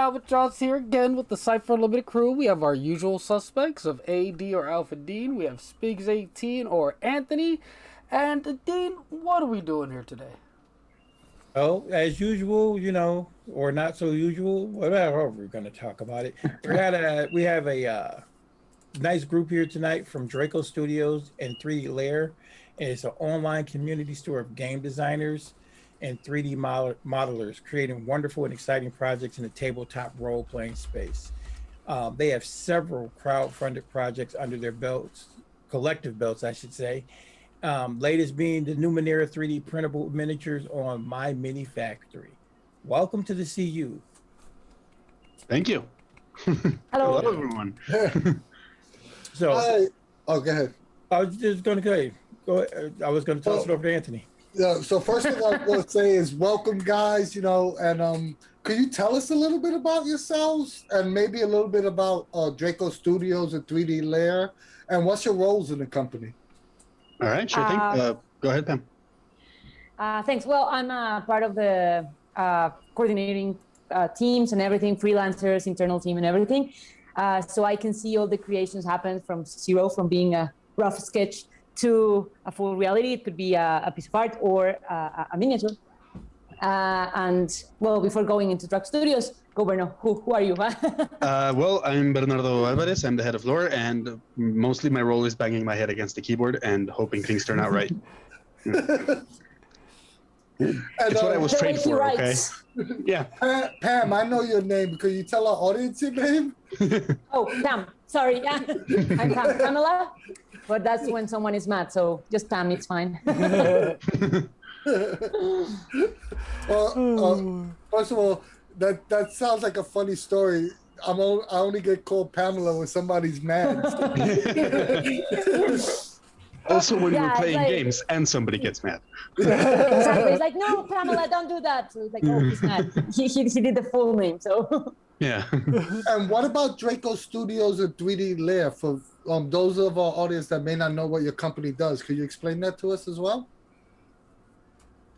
Albatross here again with the Cypher Unlimited crew. We have our usual suspects of A, D, or Alpha Dean. We have Spigs18 or Anthony. And Dean, what are we doing here today? Oh, as usual, or not so usual, whatever we're going to talk about it. We have a nice group here tonight from Draco Studios and 3D Lair. And it's an online community store of game designers and 3D modelers creating wonderful and exciting projects in the tabletop role-playing space. They have several crowd-funded projects under their belts, collective belts, I should say. Latest being the Numenera 3D printable miniatures on My Mini Factory. Welcome to the CU. Thank you. Hello. Hello, everyone. So, go ahead. I was just going to go ahead. I was going to toss it over to Anthony. Yeah. So first thing I want to say is welcome, guys. And could you tell us a little bit about yourselves and maybe a little bit about Draco Studios and 3D Lair, and what's your roles in the company? All right, sure thing. Go ahead, Pam. Thanks. Well, I'm part of the coordinating teams and everything, freelancers, internal team and everything. So I can see all the creations happen from zero, from being a rough sketch to a full reality. It could be a piece of art or a miniature. And well, before going into Draco Studios, go Berno, who are you? Well, I'm Bernardo Alvarez. I'm the head of lore, and mostly my role is banging my head against the keyboard and hoping things turn out right. It's what I was trained for, okay? Yeah. Pam, I know your name, because you tell our audience your name? Oh, Pam. Sorry. Yeah. I'm Pam. Pamela. But that's when someone is mad, so just Pam, it's fine. Well, first of all, that sounds like a funny story. I only get called Pamela when somebody's mad. Also, when we're playing games and somebody gets mad. Exactly. It's like, no, Pamela, don't do that. So it's like, oh, he's mad. He did the full name, so. Yeah. And what about Draco Studios and 3D Lair? For those of our audience that may not know what your company does, could you explain that to us as well?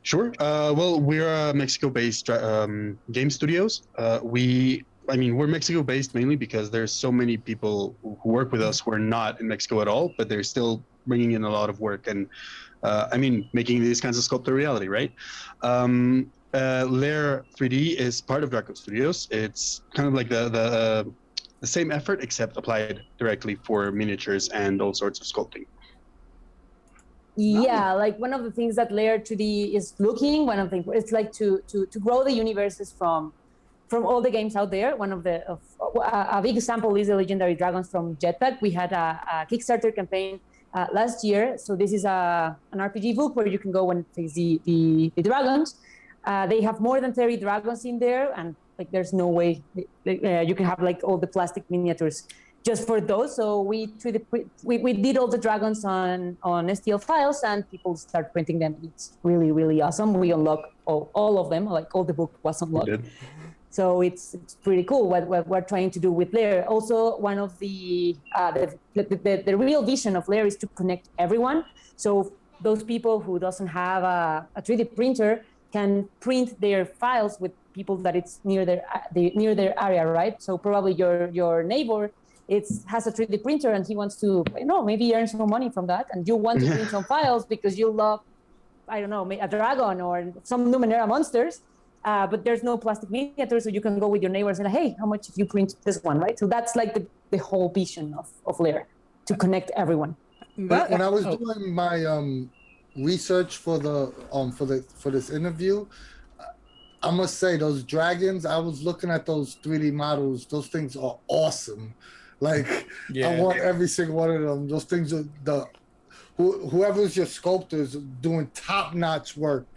Sure. Well, we're Mexico-based game studios. We're Mexico-based mainly because there's so many people who work with us who are not in Mexico at all, but they're still bringing in a lot of work and, making these kinds of sculpted reality, right? Lair 3D is part of Draco Studios. It's kind of like the same effort, except applied directly for miniatures and all sorts of sculpting. Yeah, like one of the things that Lair 2D is looking, it's like to grow the universes from all the games out there. A big example is the Legendary Dragons from Jetpack. We had a Kickstarter campaign last year. So this is an RPG book where you can go and face the dragons. They have more than 30 dragons in there, and like there's no way you can have like all the plastic miniatures just for those. So we did all the dragons on STL files, and people start printing them. It's really, really awesome. We unlock all of them, like all the book was unlocked. So it's pretty cool what we're trying to do with Lair. Also, one of the real vision of Lair is to connect everyone. So those people who doesn't have a 3D printer can print their files with people that it's near their area, right? So probably your neighbor has a 3D printer and he wants to, maybe earn some money from that, and you want to print some files because you love, a dragon or some Numenera monsters, but there's no plastic miniature, so you can go with your neighbors and hey, how much if you print this one, right? So that's like the whole vision of Lair, to connect everyone. When I was doing my research for this interview, I must say those dragons, I was looking at those 3D models. Those things are awesome. Like, yeah. I want every single one of them. Those things are whoever's your sculptor is doing top-notch work.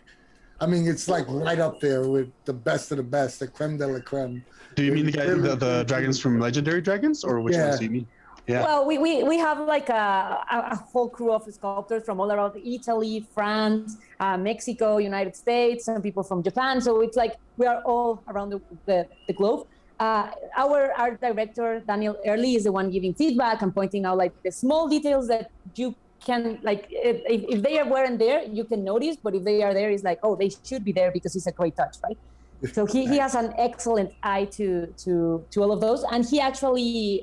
I mean, it's like right up there with the best of the best, the creme de la creme. Do you mean the dragons from Legendary Dragons, or which ones do you mean? Yeah. Well, we have like a whole crew of sculptors from all around Italy, France, Mexico, United States, and people from Japan. So it's like we are all around the globe. Our art director, Daniel Early, is the one giving feedback and pointing out like the small details that you can, like, if they weren't there, you can notice, but if they are there, it's like, oh, they should be there because it's a great touch, right? So he has an excellent eye to all of those, and he actually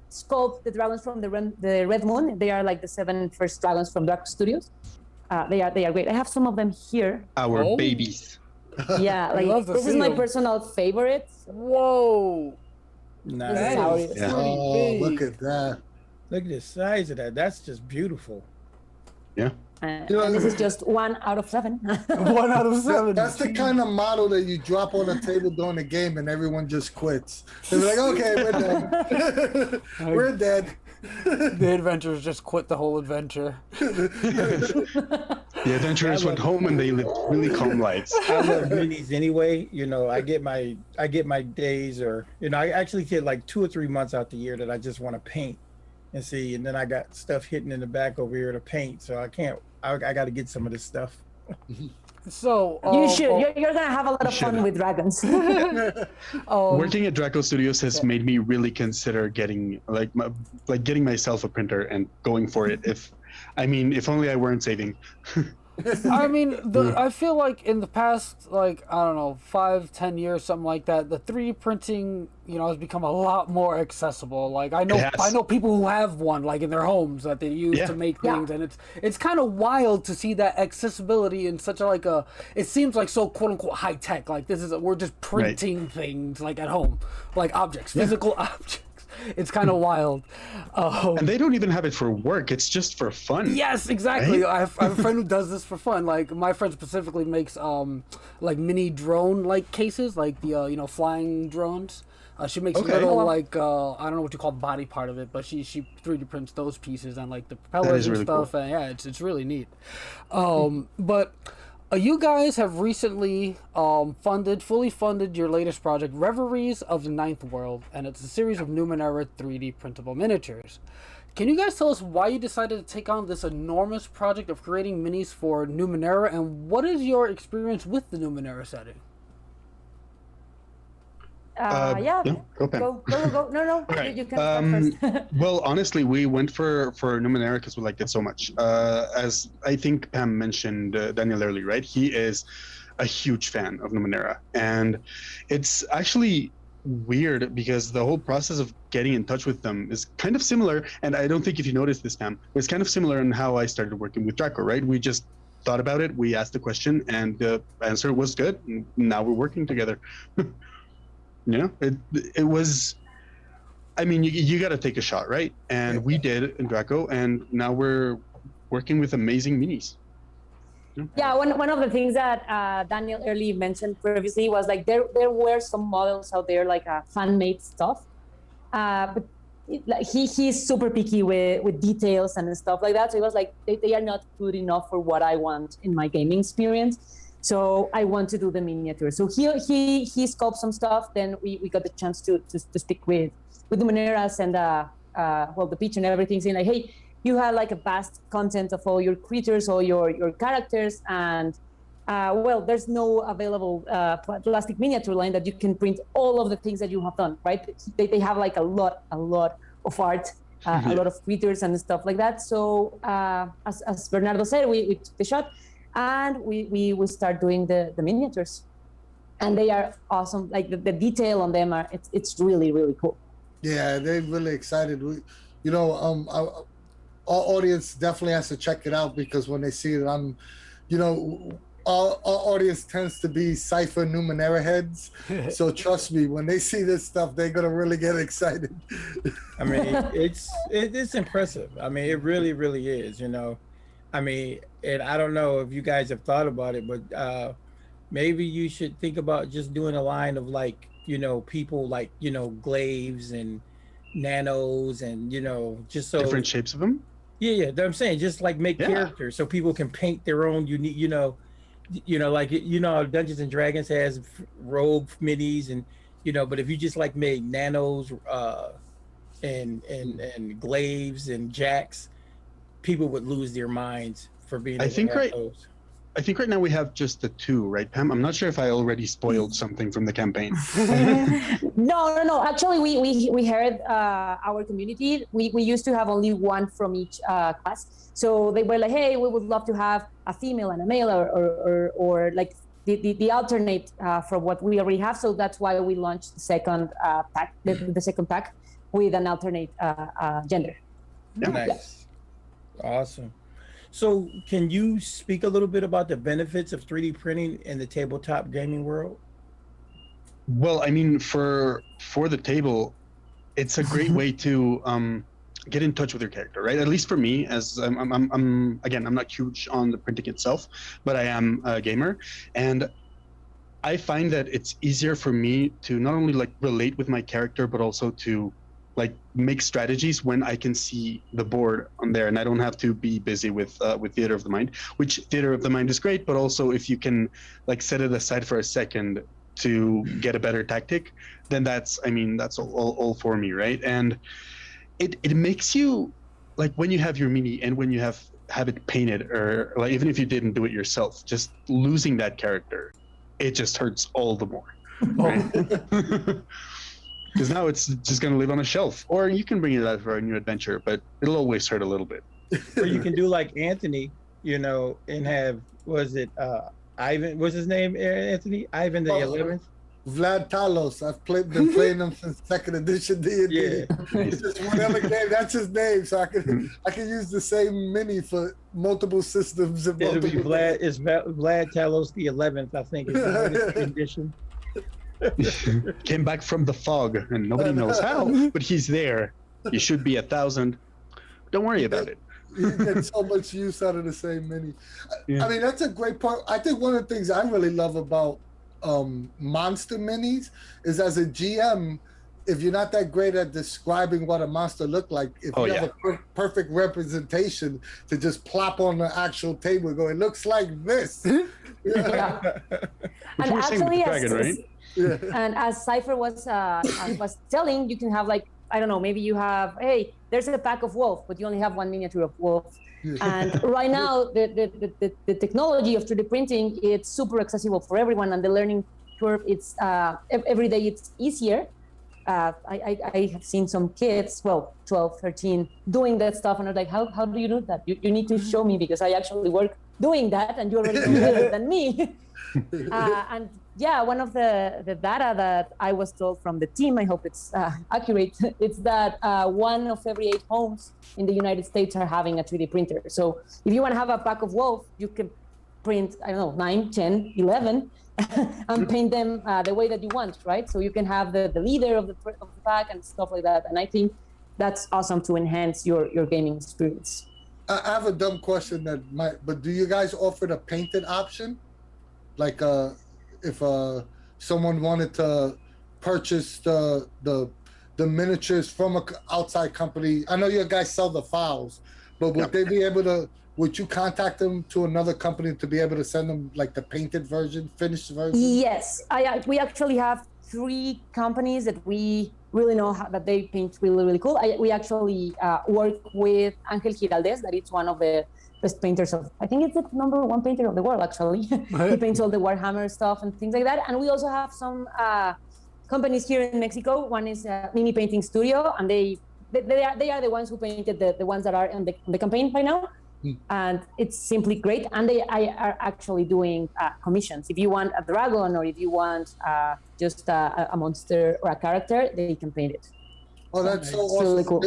sculpted the dragons from the Red Moon. They are like the 7 first dragons from Draco Studios. They are great. I have some of them here. Our babies. Yeah, like this is my personal favorite. Whoa. Nice. Yeah. Oh, look at that. Look at the size of that. That's just beautiful. Yeah. And this is just 1 out of 7. 1 out of 7. That's the kind of model that you drop on the table during the game and everyone just quits. They're like, okay, we're done. We're dead. The adventurers just quit the whole adventure. The adventurers went home and they lived really calm lives. I love minis anyway. You know, I get my days, or I actually get like 2 or 3 months out the year that I just want to paint and see, and then I got stuff hitting in the back over here to paint, so I got to get some of this stuff. So you should. You're gonna have a lot of fun with dragons. Working at Draco Studios has made me really consider getting getting myself a printer and going for it. If only I weren't saving. I mean, I feel like in the past, like, I don't know, 5-10 years, something like that, the 3D printing, has become a lot more accessible. Like, I know people who have one, like, in their homes that they use to make things, and it's kind of wild to see that accessibility in such it seems like so quote unquote high tech. Like, we're just printing things like at home, like objects, physical objects. It's kind of wild. And they don't even have it for work. It's just for fun. Yes, exactly. Right? I have a friend who does this for fun. Like, my friend specifically makes like mini drone like cases, like the flying drones. She makes little like I don't know what you call the body part of it, but she 3D prints those pieces and like the propellers and really stuff. Cool. And yeah, it's really neat. But you guys have recently fully funded your latest project, Reveries of the Ninth World, and it's a series of Numenera 3D printable miniatures. Can you guys tell us why you decided to take on this enormous project of creating minis for Numenera, and what is your experience with the Numenera setting? Go, Pam. Go. No. Right. You can start first. Well, honestly, we went for Numenera because we liked it so much. As I think Pam mentioned Daniel earlier, right? He is a huge fan of Numenera. And it's actually weird because the whole process of getting in touch with them is kind of similar. And I don't think if you noticed this, Pam, it's kind of similar in how I started working with Draco, right? We just thought about it, we asked the question, and the answer was good. And now we're working together. It was, I mean, you got to take a shot, right? And we did in Draco, and now we're working with amazing minis. Yeah, one of the things that Daniel early mentioned previously was like there were some models out there like fan-made stuff, but he's super picky with details and stuff like that. So he was like, they are not good enough for what I want in my gaming experience. So I want to do the miniature. So he sculpted some stuff. Then we got the chance to speak with Numeneras and the pitch and everything, saying like, hey, you have like a vast content of all your creatures, all your characters, and there's no available plastic miniature line that you can print all of the things that you have done, right? They have like a lot of art, a lot of creatures and stuff like that. So as Bernardo said, we took the shot. And we will start doing the miniatures, and they are awesome. Like the detail on them it's really, really cool. Yeah, they're really excited. Our audience definitely has to check it out because when they see it, our audience tends to be Cypher Numenera heads. So trust me, when they see this stuff, they're gonna really get excited. I mean, it's impressive. I mean, it really, really is. I mean, and I don't know if you guys have thought about it, but maybe you should think about just doing a line of like, people like, glaives and nanos and, just so different shapes of them. Yeah. I'm saying just like make characters so people can paint their own unique, like, Dungeons and Dragons has rogue minis and, but if you just like made nanos and glaives and jacks, people would lose their minds for being those. I think right now we have just the 2, right, Pam? I'm not sure if I already spoiled something from the campaign. No. Actually, we heard our community. We used to have only 1 from each class. So they were like, hey, we would love to have a female and a male or like the alternate for what we already have. So that's why we launched the second pack, the second pack with an alternate gender. Nice. Awesome. So can you speak a little bit about the benefits of 3D printing in the tabletop gaming world? Well, I mean, for the table, it's a great way to get in touch with your character, right? At least for me, as I'm again, I'm not huge on the printing itself, but I am a gamer, and I find that it's easier for me to not only like relate with my character, but also to like make strategies when I can see the board on there, and I don't have to be busy with theater of the mind, which theater of the mind is great, but also if you can like set it aside for a second to get a better tactic, then that's all for me, right? And it makes you like when you have your mini and when you have it painted, or like even if you didn't do it yourself, just losing that character, it just hurts all the more, right? Because now it's just going to live on a shelf, or you can bring it out for a new adventure, but it'll always hurt a little bit. Or you can do like Anthony, and have, Ivan, what's his name, Anthony? Ivan the 11th? Vlad Talos. Been playing them since 2nd edition D&D. Yeah. It's just whatever game, that's his name. So I can use the same mini for multiple systems. And It'll be multiple Vlad Talos the 11th, I think, is the edition. Came back from the fog, and nobody knows how, but he's there. You should be 1,000. Don't worry about it. You get so much use out of the same mini. Yeah. I mean, that's a great part. I think one of the things I really love about monster minis is, as a GM, if you're not that great at describing what a monster looked like, if you have a perfect representation to just plop on the actual table and go, it looks like this. Yeah. And actually, and as Cypher was telling, you can have like, I don't know, maybe you have, hey, there's a pack of wolf, but you only have one miniature of wolf. And right now, the technology of 3D printing, it's super accessible for everyone, and the learning curve, it's every day it's easier. I have seen some kids, 12, 13, doing that stuff, and I'm like, how do you do that? You need to show me, because I actually work doing that, and you already know better than me. And yeah, one of the data that I was told from the team, I hope it's accurate, it's that 1 of every 8 homes in the United States are having a 3D printer. So if you want to have a pack of wolf, you can print, 9, 10, 11, and paint them the way that you want, right? So you can have the leader of the pack and stuff like that. And I think that's awesome to enhance your gaming experience. I have a dumb question but do you guys offer the painted option? Like if someone wanted to purchase the miniatures from an outside company, I know you guys sell the files, but would they be able to? Would you contact them to another company to be able to send them like the painted version, finished version? Yes, we actually have 3 companies that we really know that they paint really, really cool. We actually work with Angel Giraldez, that is one of the best painters of, I think it's the #1 painter of the world, actually. He paints all the Warhammer stuff and things like that. And we also have some companies here in Mexico. One is Mini Painting Studio, and they are the ones who painted the ones that are in the campaign by now. And it's simply great. And they are actually doing commissions. If you want a dragon, or if you want just a monster or a character, they can paint it. Oh, that's so awesome. Really cool.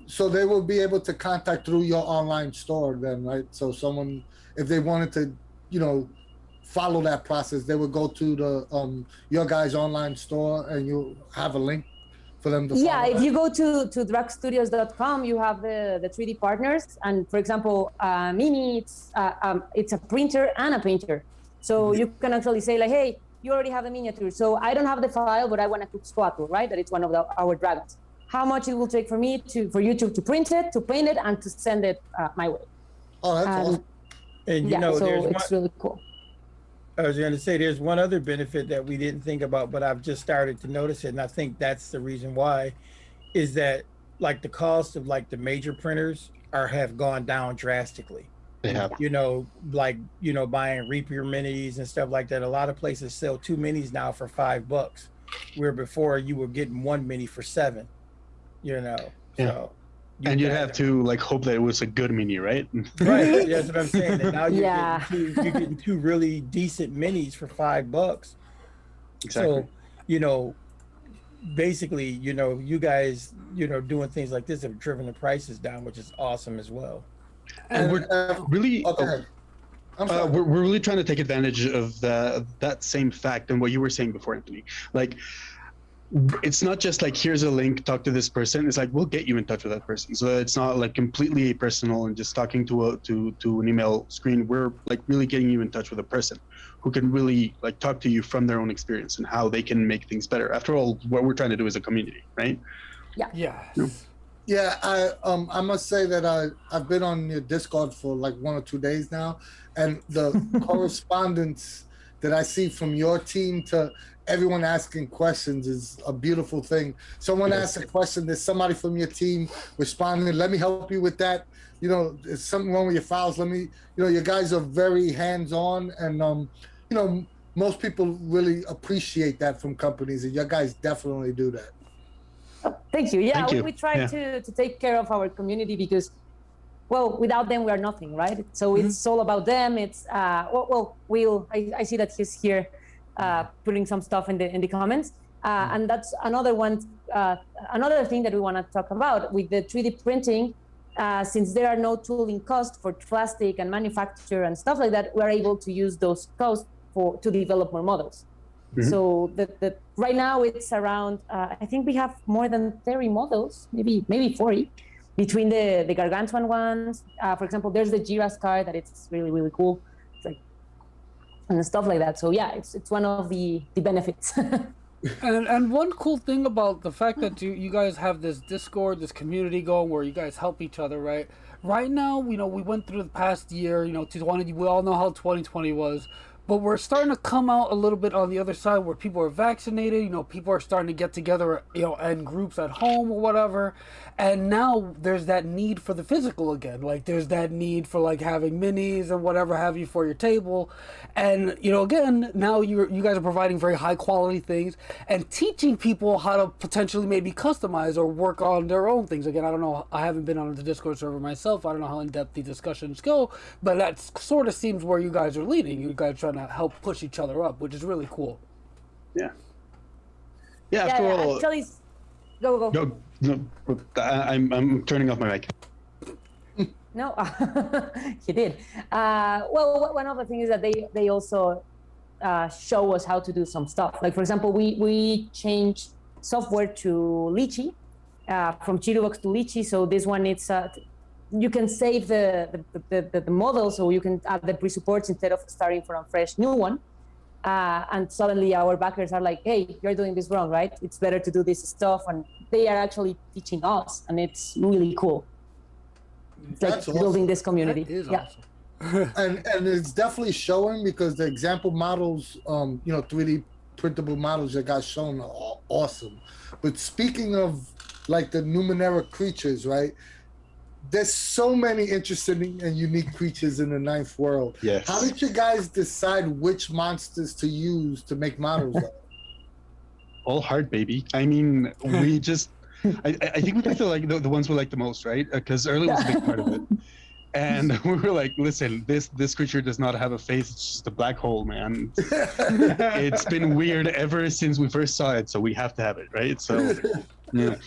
So they will be able to contact through your online store then, right? So someone, if they wanted to, follow that process, they would go to the your guys' online store, and you have a link for them to follow. Yeah, if you go to dracostudios.com, you have the 3D partners. And for example, Mimi, it's a printer and a painter. So you can actually say like, hey, you already have the miniature. So I don't have the file, but I want to Kuxcoatl, right? That it's one of our dragons. How much it will take for you to print it, to paint it, and to send it my way. Oh, that's awesome. And it's really cool. I was going to say, there's one other benefit that we didn't think about, but I've just started to notice it, and I think that's the reason why, is that like the cost of like the major printers have gone down drastically. They have. Buying Reaper minis and stuff like that. A lot of places sell 2 minis now for $5, where before you were getting 1 mini for $7. Yeah. So And you'd have to like hope that it was a good mini, right? Right, that's what I'm saying. And now Yeah. you're getting two really decent minis for $5. Exactly. So, basically, you guys, doing things like this have driven the prices down, which is awesome as well. And we're really Okay. I'm sorry. we're really trying to take advantage of that same fact and what you were saying before, Anthony. Like, it's not just like, here's a link, talk to this person. It's like, we'll get you in touch with that person. So it's not like completely personal and just talking to an email screen. We're like really getting you in touch with a person who can really like talk to you from their own experience and how they can make things better. After all, what we're trying to do is a community, right? Yeah. Yeah, I must say that I've been on your Discord for like 1 or 2 days now, and the correspondence that I see from your team to everyone asking questions is a beautiful thing. Someone asks a question, there's somebody from your team responding, let me help you with that. There's something wrong with your files. Let me, your guys are very hands-on, and most people really appreciate that from companies, and your guys definitely do that. Oh, thank you. Yeah, Thank you. we try to take care of our community because, well, without them we are nothing, right? So it's all about them. It's I see that he's here putting some stuff in the comments, and that's another one. Another thing that we want to talk about with the 3D printing. Since there are no tooling costs for plastic and manufacture and stuff like that, we're able to use those costs to develop more models. So right now it's around, I think we have more than 30 models, maybe 40, between the gargantuan ones. For example, there's the Jira's car that it's really, really cool. It's like, and stuff like that. So yeah, it's one of the benefits. And one cool thing about the fact that you guys have this Discord, this community going where you guys help each other, right? Right now, we went through the past year, 2020, we all know how 2020 was. But we're starting to come out a little bit on the other side where people are vaccinated, people are starting to get together, in groups at home or whatever. And now there's that need for the physical again. Like there's that need for like having minis and whatever have you for your table. And, again, now you guys are providing very high quality things and teaching people how to potentially maybe customize or work on their own things. Again, I don't know. I haven't been on the Discord server myself. I don't know how in depth the discussions go, but that sort of seems where you guys are leading. You guys are trying to help push each other up, which is really cool. Yeah. After all, actually, go. No, I'm turning off my mic. No, he did. Well, one of the things is that they also show us how to do some stuff. Like for example, we changed software to Litchi, from Chirubox to Litchi. So this one, it's you can save the model, so you can add the pre-supports instead of starting from a fresh new one. And suddenly our backers are like, hey, you're doing this wrong, right? It's better to do this stuff. And they are actually teaching us, and it's really cool. It's like building this community. That is yeah. awesome. and it's definitely showing because the example models, 3D printable models that got shown are awesome. But speaking of like the Numenera creatures, right? There's so many interesting and unique creatures in the Ninth World. Yes. How did you guys decide which monsters to use to make models of? All hard, baby. I mean, we just, I think we picked the ones we like the most, right? Because early was a big part of it. And we were like, listen, this creature does not have a face. It's just a black hole, man. It's been weird ever since we first saw it, so we have to have it, right? So, yeah.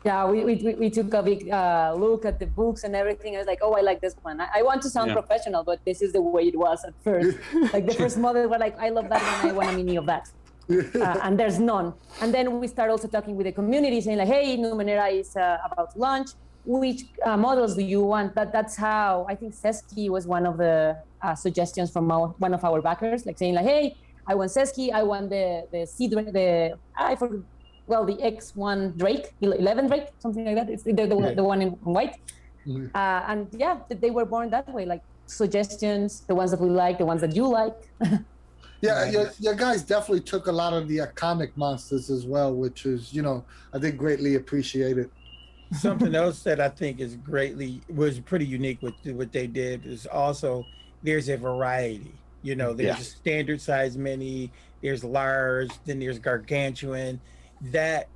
Yeah, we took a big look at the books and everything. I was like, oh, I like this one. I want to sound professional, but this is the way it was at first. Like the first model were like, I love that one. I want a mini of that. And there's none. And then we start also talking with the community saying like, hey, Numenera is about to launch. Which models do you want? That's how I think Seski was one of the suggestions from one of our backers, like saying like, hey, I want Seski. I want the X1 Drake, 11 Drake, something like that. It's the one in white. Mm-hmm. And yeah, they were born that way, like suggestions, the ones that we like, the ones that you like. Yeah, your guys definitely took a lot of the iconic monsters as well, which is, I think greatly appreciated. Something else that I think was pretty unique with what they did is also there's a variety. There's a standard size mini, there's large, then there's gargantuan. That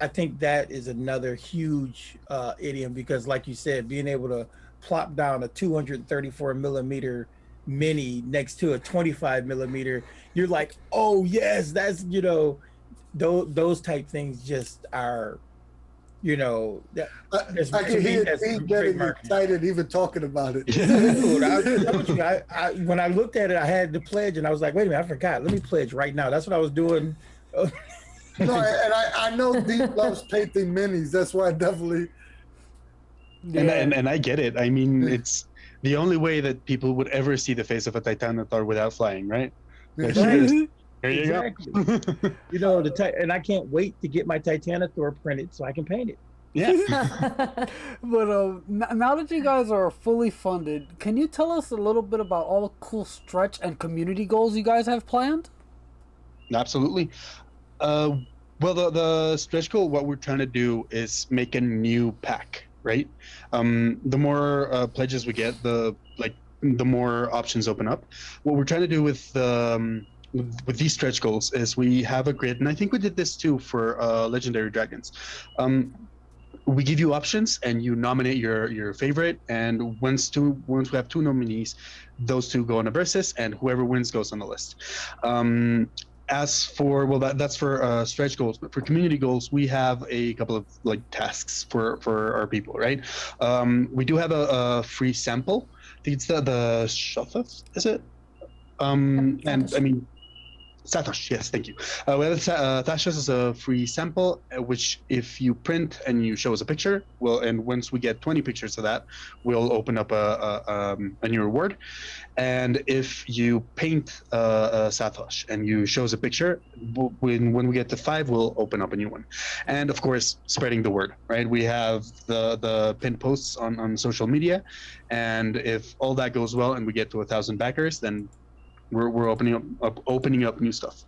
I think that is another huge idiom, because like you said, being able to plop down a 234 millimeter mini next to a 25 millimeter, you're like, oh yes, that's, you know, those type things just are, you know, I can hear Steve getting excited even talking about it. Dude, I when I looked at it, I had to pledge, and I was like, wait a minute, I forgot. Let me pledge right now. That's what I was doing. No, and I know Deep loves painting minis. That's why I definitely. And I get it. I mean, it's the only way that people would ever see the face of a Titanosaur without flying, right? Here you go. You know, and I can't wait to get my Titanosaur printed so I can paint it. Yeah. But now that you guys are fully funded, can you tell us a little bit about all the cool stretch and community goals you guys have planned? Absolutely. Well, the stretch goal, what we're trying to do is make a new pack, right? The more pledges we get, the more options open up. What we're trying to do with these stretch goals is we have a grid, and I think we did this too for Legendary Dragons. We give you options, and you nominate your favorite, and once we have 2 nominees, those 2 go on a versus, and whoever wins goes on the list. As for, well, that's for stretch goals, but for community goals, we have a couple of like tasks for our people, right? We do have a free sample. I think it's the Shothaf, is it? And I mean, Satosh, yes, thank you. We have Tasha's is a free sample, which if you print and you show us a picture, and once we get 20 pictures of that, we'll open up a new reward. And if you paint Satosh and you show us a picture, when we get to 5, we'll open up a new one. And of course, spreading the word, right? We have the pinned posts on social media, and if all that goes well and we get to 1,000 backers, then we're opening up new stuff.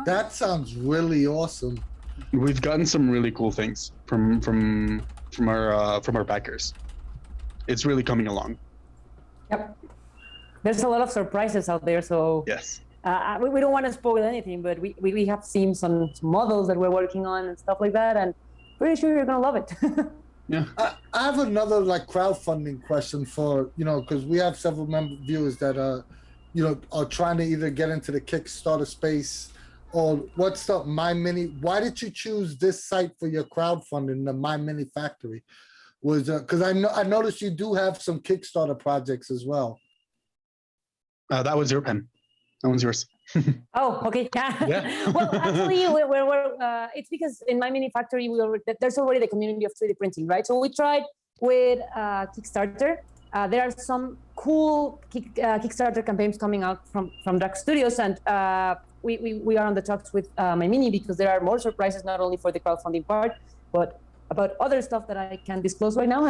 That sounds really awesome. We've gotten some really cool things from our backers. It's really coming along. Yep. There's a lot of surprises out there, so yes. We don't want to spoil anything, but we have seen some models that we're working on and stuff like that, and pretty sure you're gonna love it. Yeah. I have another like crowdfunding question for, you know, because we have several viewers that are trying to either get into the Kickstarter space, or what's the My Mini. Why did you choose this site for your crowdfunding, the My Mini Factory? Was because I noticed you do have some Kickstarter projects as well. That was your pen. That one's yours. Oh, okay. Yeah. Well, actually, it's because in My Mini Factory, there's already the community of 3D printing, right? So we tried with Kickstarter. There are some cool Kickstarter campaigns coming out from Draco Studios, and we are on the talks with My Mini because there are more surprises, not only for the crowdfunding part, but about other stuff that I can't disclose right now.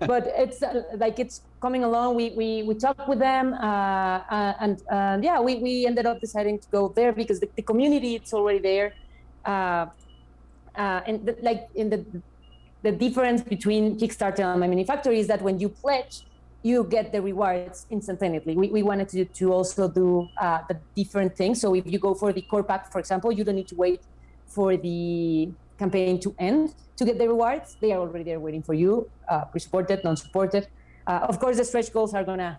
But it's it's coming along. We talked with them, and yeah, we ended up deciding to go there because the community, it's already there. And the difference between Kickstarter and My Mini Factory is that when you pledge, you get the rewards instantaneously. We wanted to also do the different things. So if you go for the core pack, for example, you don't need to wait for the campaign to end to get the rewards. They are already there waiting for you, pre-supported, non-supported. Of course, the stretch goals are gonna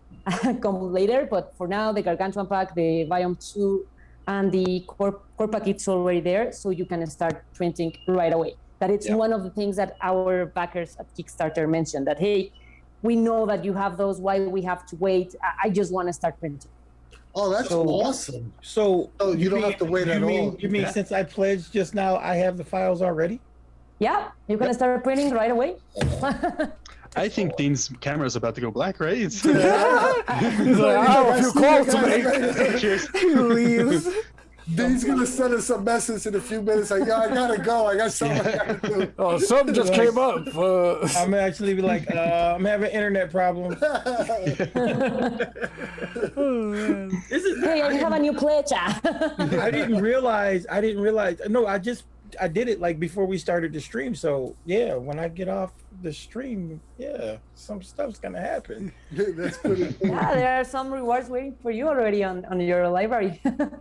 come later, but for now, the Gargantuan pack, the Biome 2, and the core pack, it's already there, so you can start printing right away. That it's one of the things that our backers at Kickstarter mentioned, that, hey, we know that you have those, why we have to wait? I just wanna start printing. Oh, that's awesome. So you don't have to wait at all. You mean since I pledged just now, I have the files already? Yeah, you can start printing right away. I think Dean's camera is about to go black, right? He's like, I have a few calls to make. Cheers. He leaves. Dean's gonna send us a message in a few minutes like, I gotta go. I got something I gotta do. Oh, something just came up. I'm actually be like, I'm having internet problems. Oh, man. Hey, I have a new pledge. I didn't realize. No, I just I did it like before we started the stream. So yeah, when I get off the stream, yeah, some stuff's gonna happen. That's pretty cool. Yeah, there are some rewards waiting for you already on your library.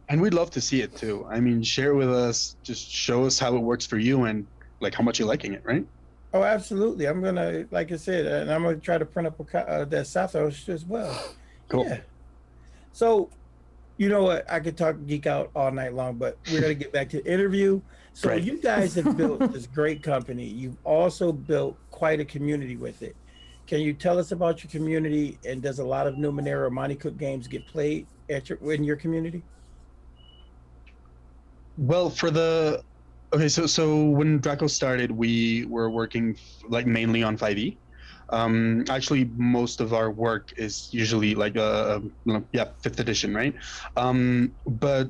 And we'd love to see it too. I mean, share with us, just show us how it works for you and like how much you're liking it, right? Oh, absolutely. I'm gonna, like I said, and I'm gonna try to print up that Sathos as well. Cool. Yeah. So, you know what? I could talk geek out all night long, but we're gonna get back to the interview. So Right. you guys have built this great company. You've also built quite a community with it. Can you tell us about your community, and does a lot of Numenera or Monte Cook games get played in your community? Well, so when Draco started, we were working like mainly on 5e. Actually, most of our work is usually like 5th edition, right? But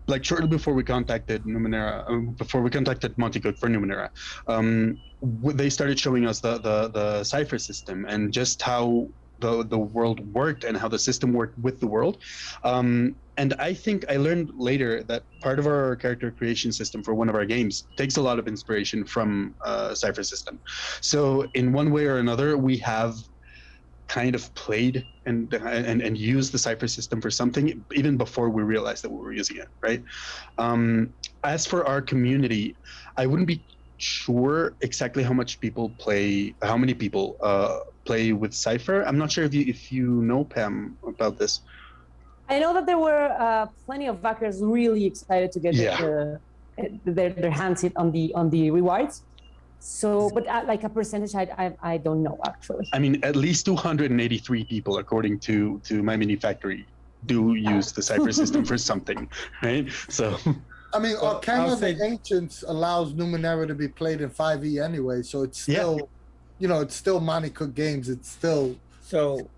like shortly before we contacted Numenera, before we contacted Monte Cook for Numenera, they started showing us the cipher system and just how the world worked and how the system worked with the world. And I think I learned later that part of our character creation system for one of our games takes a lot of inspiration from cipher system. So in one way or another, we have kind of played and used the cipher system for something even before we realized that we were using it, right? As for our community, I wouldn't be sure exactly how many people play with cipher. I'm not sure if you know, Pam, about this. I know that there were plenty of backers really excited to get their hands on the rewards. So, but like a percentage, I don't know actually. I mean, at least 283 people, according to My Mini Factory, do use the cipher system for something, right? So, I mean, Arcana the Ancients allows Numenera to be played in 5e anyway, so it's still, it's still Monte Cook games. It's still so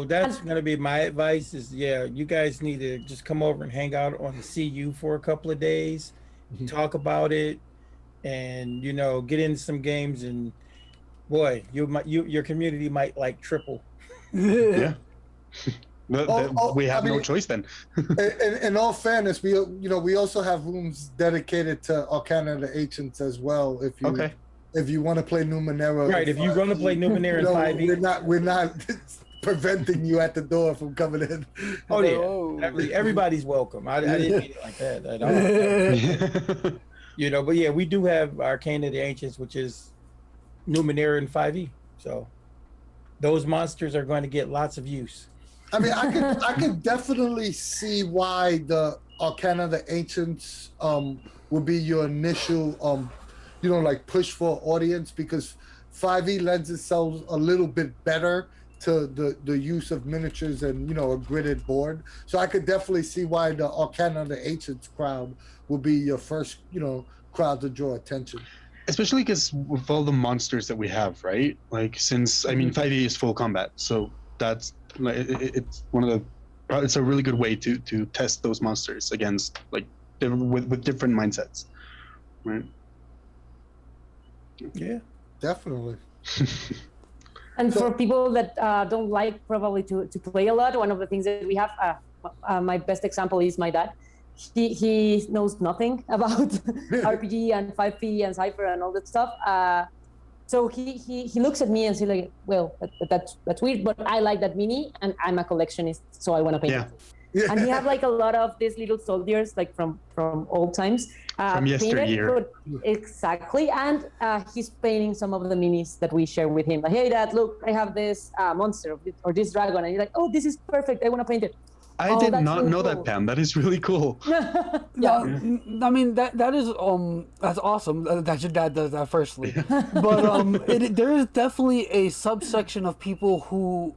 that's gonna be my advice. Is you guys need to just come over and hang out on the CU for a couple of days, talk about it, and get into some games, and boy, your community might like triple. Yeah. We have no choice then. in all fairness, we also have rooms dedicated to Arcana the Ancients as well. If you want to play Numenera, right? If you want to play Numenera in 5e, we're not preventing you at the door from coming in. Oh yeah, everybody's welcome. I didn't mean it like that at all. But yeah, we do have Arcana the Ancients, which is Numenera in 5e. So those monsters are going to get lots of use. I mean, I could definitely see why the Arcana the Ancients would be your initial like push for audience, because 5e lends itself a little bit better to the use of miniatures and a gridded board. So I could definitely see why the Arcana the Ancients crowd will be your first crowd to draw attention. Especially because with all the monsters that we have, right? Like, since 5e is full combat, so that's like it's it's a really good way to test those monsters against like with different mindsets, right? Yeah, definitely. And for people that don't like probably to play a lot, one of the things that we have, my best example is my dad. He knows nothing about RPG and 5e and Cypher and all that stuff. So he looks at me and says like, well, that's weird, but I like that mini and I'm a collectionist, so I want to paint it. Yeah. And he have like a lot of these little soldiers like from old times. From yesteryear. Exactly. And he's painting some of the minis that we share with him. Like, hey, Dad, look, I have this monster or this dragon. And he's like, oh, this is perfect. I want to paint it. I did not know that, Pam. That is really cool. Yeah, I mean that is that's awesome that your dad does that. Firstly, but there is definitely a subsection of people who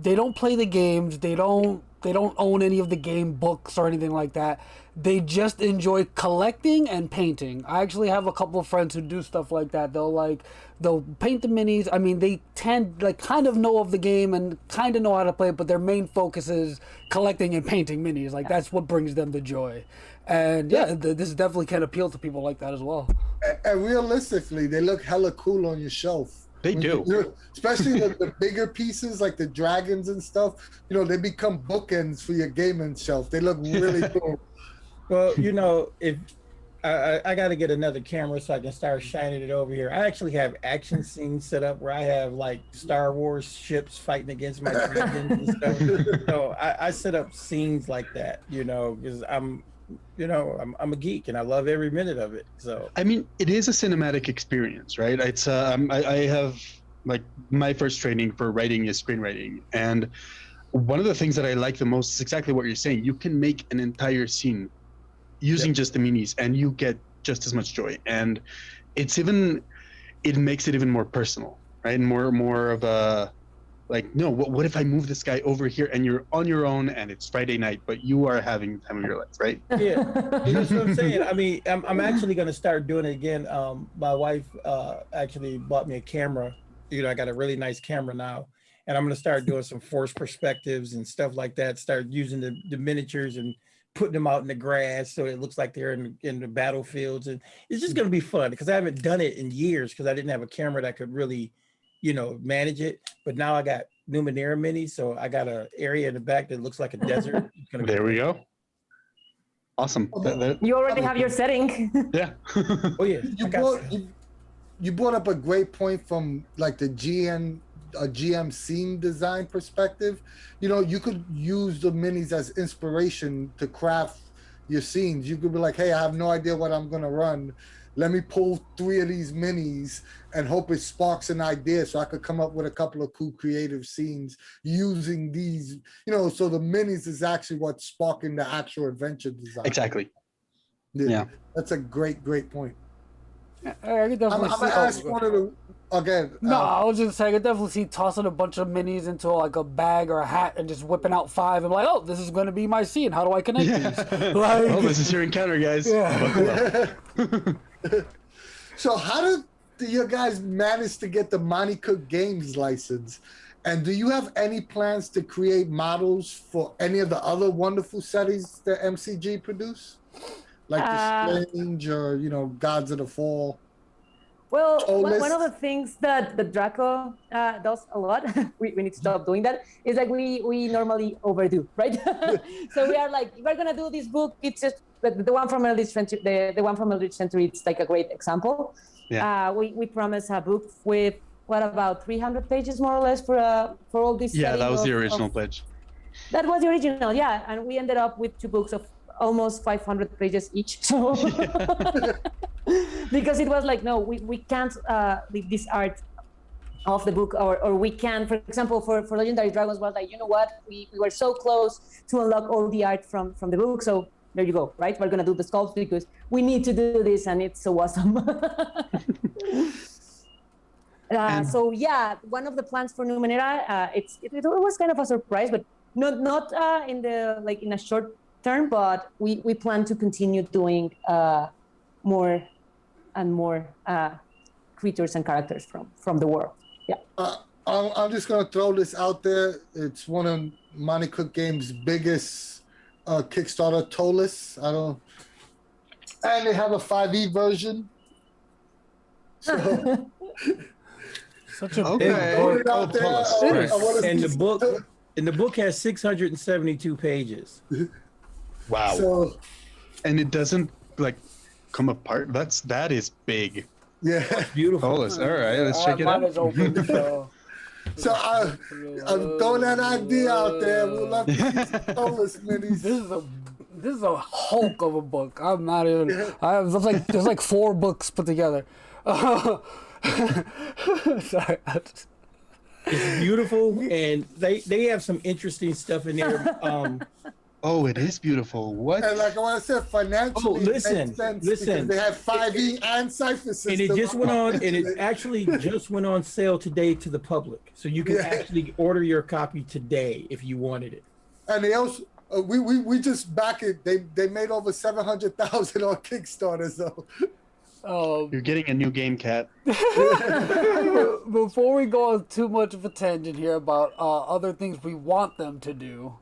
they don't play the games. They don't own any of the game books or anything like that. They just enjoy collecting and painting. I actually have a couple of friends who do stuff like that. They'll paint the minis. I mean, they kind of know of the game and kind of know how to play it, but their main focus is collecting and painting minis. Like, that's what brings them the joy. And this definitely can appeal to people like that as well. And realistically, they look hella cool on your shelf. They do. Especially the bigger pieces, like the dragons and stuff. They become bookends for your gaming shelf. They look really cool. Well, if I got to get another camera so I can start shining it over here. I actually have action scenes set up where I have like Star Wars ships fighting against my dragons and stuff. So I set up scenes like that, because I'm a geek and I love every minute of it. So I mean, it is a cinematic experience, right? It's I have like my first training for writing is screenwriting, and one of the things that I like the most is exactly what you're saying. You can make an entire scene using just the minis, and you get just as much joy. And it makes it even more personal, right? And more of a like, no, what if I move this guy over here and you're on your own and it's Friday night, but you are having the time of your life, right? Yeah, that's what I'm saying. I mean, I'm actually going to start doing it again. My wife actually bought me a camera. I got a really nice camera now, and I'm going to start doing some forced perspectives and stuff like that. Start using the miniatures and putting them out in the grass so it looks like they're in the battlefields. And it's just going to be fun because I haven't done it in years because I didn't have a camera that could really, manage it. But now I got Numenera minis, so I got an area in the back that looks like a desert. There we go. Awesome. You already have your setting. Yeah. Oh yeah. You brought up a great point from like the GM scene design perspective. You could use the minis as inspiration to craft your scenes. You could be like, hey, I have no idea what I'm going to run. Let me pull 3 of these minis and hope it sparks an idea so I could come up with a couple of cool creative scenes using these, so the minis is actually what's sparking the actual adventure design. Exactly. Yeah. That's a great point. I could definitely I'm gonna ask one of the again. No, I was just saying, I could definitely see tossing a bunch of minis into like a bag or a hat and just whipping out 5 and like, oh, this is going to be my scene. How do I connect these? Like, oh, this is your encounter, guys. Yeah. So how do you guys manage to get the Monty Cook Games license? And do you have any plans to create models for any of the other wonderful settings that MCG produce? Like The Strange or, Gods of the Fall? Well, one of the things that the Draco does a lot, we need to stop doing that, is like we normally overdo, right? So we are like, if we're gonna do this book, it's just the one from Eldritch Century, the one from Eldritch Century, it's like a great example. Yeah. We promised a book with about 300 pages more or less for all this. Yeah, that was the original pledge. That was the original, yeah, and we ended up with 2 books of almost 500 pages each. So because it was like, no, we can't leave this art off the book, or we can, for example, for Legendary Dragons was like, you know what, we were so close to unlock all the art from the book, so there you go, right? We're gonna do the sculpts because we need to do this, and it's so awesome. So yeah, one of the plans for Numenera, it was kind of a surprise, but not in a short term, but we plan to continue doing more and more creatures and characters from the world. Yeah. I'm just gonna throw this out there. It's one of Monty Cook Games' biggest Kickstarter toll lists. And they have a 5e version. So such a big book. And the book has 672 pages. Wow. So, and it doesn't come apart. That is big. Yeah. Beautiful. All right, let's check it out. Is open, so I'm throwing that idea out there. We'll love to see some Tollus minis. This is a hulk of a book. I'm not even. There's like 4 books put together. Sorry. It's beautiful, and they have some interesting stuff in there. Oh, it is beautiful. What? And like I said, financially, it makes sense because they have 5e and Cypher system. And it just went on, and it actually just went on sale today to the public, so you can actually order your copy today if you wanted it. And they also, we just back it. They made over 700,000 on Kickstarter, so. You're getting a new game, Cat. Before we go on too much of a tangent here about other things we want them to do,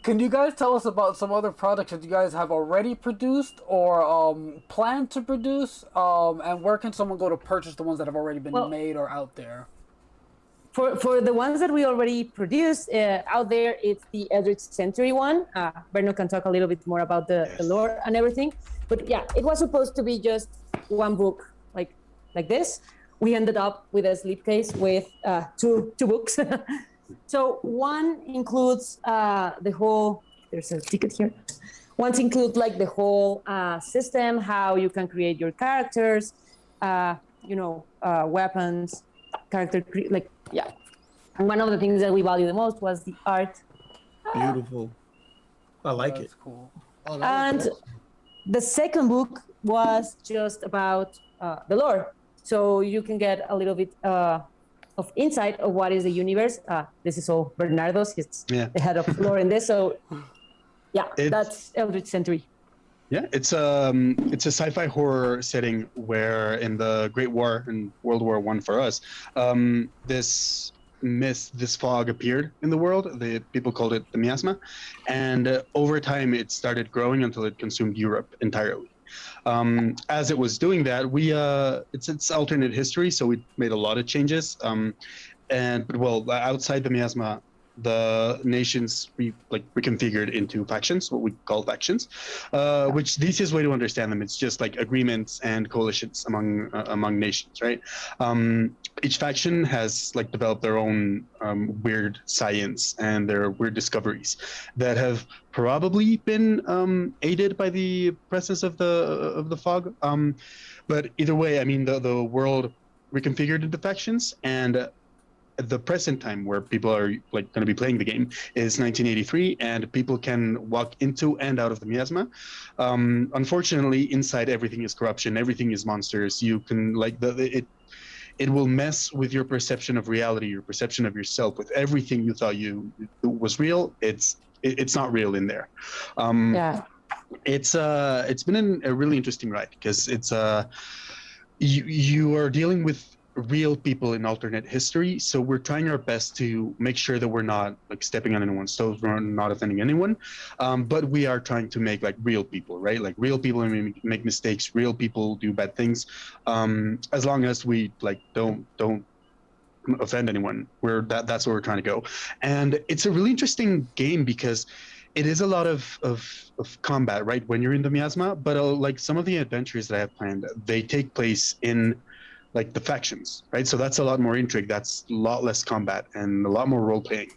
can you guys tell us about some other products that you guys have already produced or plan to produce? And where can someone go to purchase the ones that have already been made or out there? For the ones that we already produced out there, it's the Eldritch Century one. Berno can talk a little bit more about the lore and everything. But yeah, it was supposed to be just one book like this. We ended up with a slipcase with two books. So one includes the whole, there's a ticket here. One includes like the whole system, how you can create your characters, weapons, And one of the things that we value the most was the art. Beautiful. I like it. Cool. And the second book was just about the lore. So you can get a little bit of insight of what is the universe. This is all Bernardo's. He's the head of lore in this. So that's Eldritch Century. Yeah, it's a sci-fi horror setting where in the Great War in World War I for us, this fog appeared in the world. The people called it the miasma, and over time it started growing until it consumed Europe entirely. As it was doing that, it's alternate history, so we made a lot of changes. Outside the miasma, the nations reconfigured into factions, what we call factions, which the easiest way to understand them, it's just like agreements and coalitions among nations, right? Each faction has developed their own weird science and their weird discoveries that have probably been aided by the presence of the fog. But either way, I mean, the world reconfigured into factions, and the present time where people are going to be playing the game is 1983, and people can walk into and out of the miasma. Unfortunately, inside everything is corruption, everything is monsters. You can it will mess with your perception of reality, your perception of yourself. With everything you thought was real, it's not real in there. It's been a really interesting ride, because it's you are dealing with real people in alternate history, so we're trying our best to make sure that we're not stepping on anyone's toes, we're not offending anyone, but we are trying to make real people, right? Real people make mistakes, real people do bad things, as long as we don't offend anyone, that's where we're trying to go. And it's a really interesting game because it is a lot of combat, right, when you're in the miasma, but some of the adventures that I have planned, they take place in the factions, right? So that's a lot more intrigue. That's a lot less combat and a lot more role playing.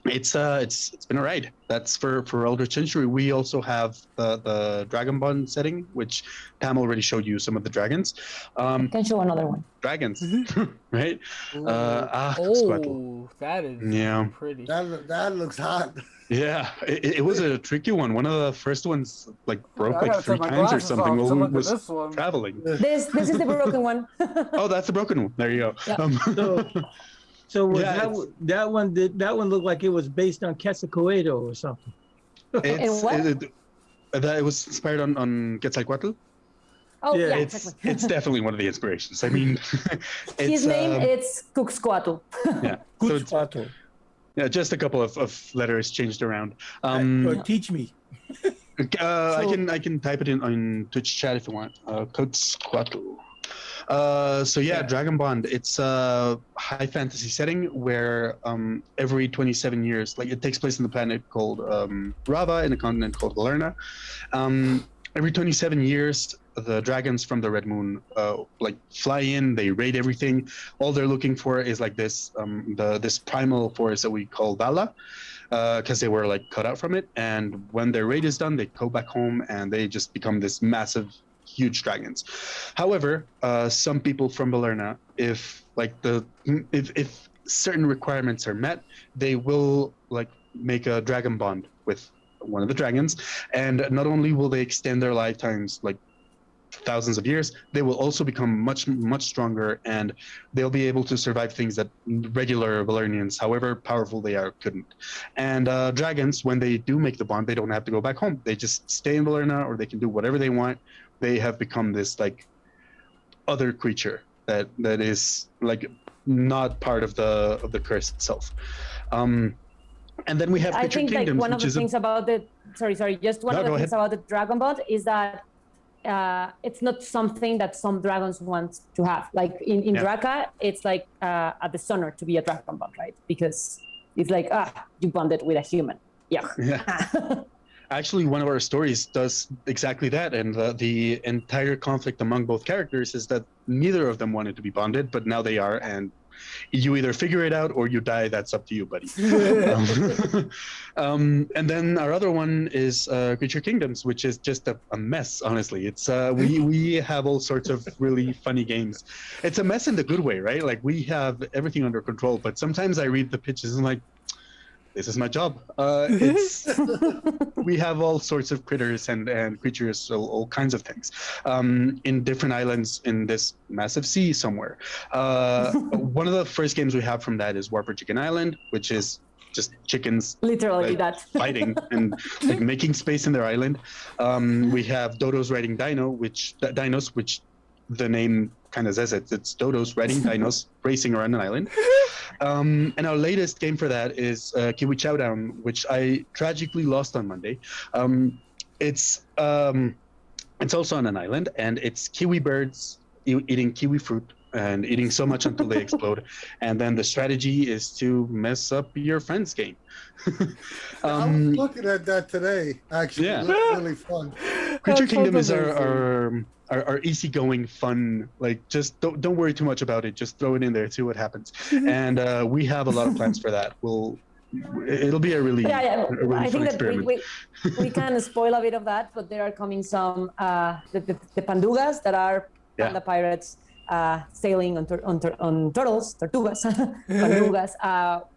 It's been a ride. That's for Eldritch Century. We also have the Dragon Bond setting, which Pam already showed you some of the dragons. I can show another one. Dragons, right? That is pretty. That looks hot. Yeah, it was a tricky one. One of the first ones broke 3 times or something while we was traveling. This is the broken one. Oh, that's the broken one. There you go. Yeah. So that one looked like it was based on Quetzalcoatl or something. It was inspired on Quetzalcoatl. Oh yeah, exactly. It's definitely one of the inspirations. I mean, his name is Cuxcoatl. Yeah, Cuxcoatl. Yeah, just a couple of letters changed around. Teach me. I can type it in on Twitch chat if you want. Cuxcoatl. Dragon Bond, it's a high fantasy setting where every 27 years, it takes place on the planet called Rava in a continent called Valerna. Every 27 years, the dragons from the Red Moon fly in, they raid everything. All they're looking for is this primal force that we call Vala, because they were cut out from it. And when their raid is done, they go back home and they just become this massive, huge dragons. However, some people from Valerna, if certain requirements are met, they will make a dragon bond with one of the dragons, and not only will they extend their lifetimes thousands of years, they will also become much stronger, and they'll be able to survive things that regular Valernians, however powerful they are, couldn't. And dragons, when they do make the bond, they don't have to go back home. They just stay in Valerna, or they can do whatever they want. They have become this other creature that is not part of the curse itself. And then we have Picture Kingdoms, one of the things about the sorry, just one of the things about the Dragon Bond is that it's not something that some dragons want to have. Like in Draca, it's like a dishonor to be a dragon bond, right? Because it's like, you bonded with a human. Yeah. Actually, one of our stories does exactly that, and the entire conflict among both characters is that neither of them wanted to be bonded, but now they are, and you either figure it out or you die. That's up to you, buddy. And then our other one is Creature Kingdoms, which is just a mess. Honestly, it's we have all sorts of really funny games. It's a mess in the good way, right? Like we have everything under control, but sometimes I read the pitches and I'm like, this is my job. We have all sorts of critters and creatures, so all kinds of things, in different islands in this massive sea somewhere. One of the first games we have from that is Warper Chicken Island, which is just chickens literally that fighting and like making space in their island. We have Dodos riding dinos, which the name kind of says it. It's Dodos riding dinos racing around an island. And our latest game for that is Kiwi Chowdown, which I tragically lost on Monday. It's also on an island, and it's kiwi birds eating kiwi fruit and eating so much until they explode. And then the strategy is to mess up your friend's game. I was looking at that today, actually. Yeah. Really fun. Creature Kingdom is our easygoing fun. Like, just don't worry too much about it. Just throw it in there, see what happens. And we have a lot of plans for that. It'll be a really I fun think experiment. that we can spoil a bit of that, but there are coming some the pandugas that are panda pirates sailing on turtles, tortugas, pandugas.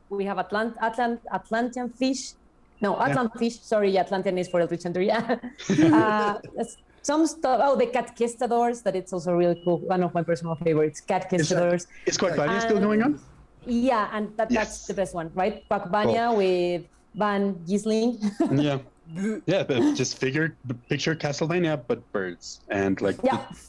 We have Atlantean fish. No, Atlant fish. Sorry, Atlantean is for Eldritch Center. Yeah. Some stuff. Oh, the Catquistadors. That it's also really cool. One of my personal favorites, Catquistadors. Is Quackbania still going on? Yeah, and that's the best one, right? Quackbania with Van Gisling. Yeah, but just picture Castlevania, but birds and like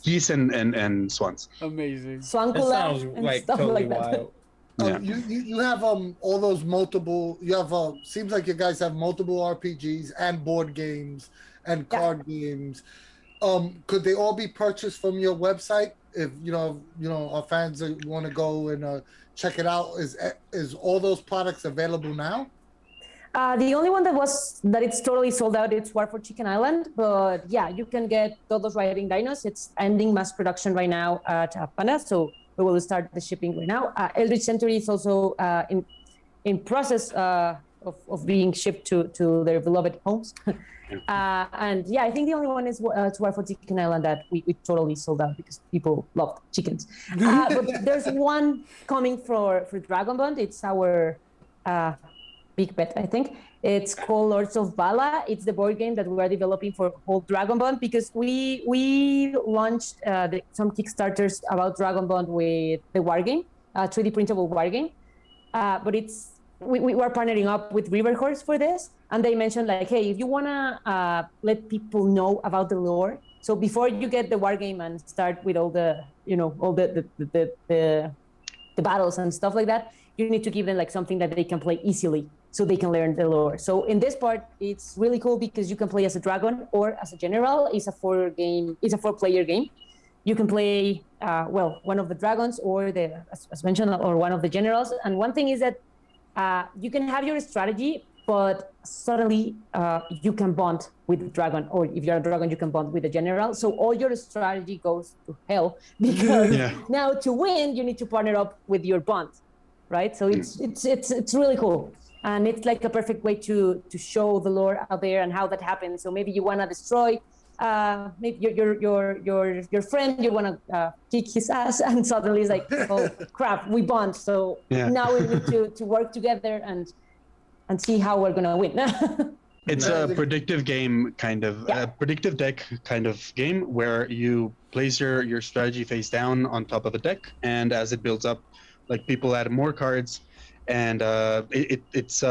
geese and swans. Amazing. Swankula. That sounds and like stuff totally like that. wild. You have all those multiple. You have seems like you guys have multiple RPGs and board games and card games. Could they all be purchased from your website? If our fans want to go and check it out, is all those products available now? The only one that it's totally sold out, it's War for Chicken Island. But yeah, you can get Dodos Riding Dinos. It's ending mass production right now at Panda, so we will start the shipping right now. Eldritch Century is also in process of being shipped to their beloved homes. And yeah, I think the only one is War for Chicken Island that we totally sold out because people love chickens. But there's one coming for Dragon Bond. It's our big bet, I think. It's called Lords of Vala. It's the board game that we are developing for whole Dragon Bond because we launched some Kickstarters about Dragon Bond with the war game, 3D printable war game. But we were partnering up with Riverhorse for this, and they mentioned like, hey, if you wanna let people know about the lore, so before you get the war game and start with all the battles and stuff like that, you need to give them like something that they can play easily, so they can learn the lore. So in this part, it's really cool because you can play as a dragon or as a general. It's a 4-player game. You can play one of the dragons or as mentioned, or one of the generals. And one thing is that you can have your strategy, but suddenly you can bond with the dragon, or if you're a dragon, you can bond with the general. So all your strategy goes to hell because now to win, you need to partner up with your bond, right? So it's really cool, and it's like a perfect way to show the lore out there and how that happens. So maybe you wanna destroy maybe your friend, you wanna kick his ass, and suddenly it's like, oh crap, we bond. So now we need to work together and see how we're gonna win. It's a predictive game kind of, predictive deck kind of game where you place your strategy face down on top of a deck, and as it builds up, like people add more cards, and it's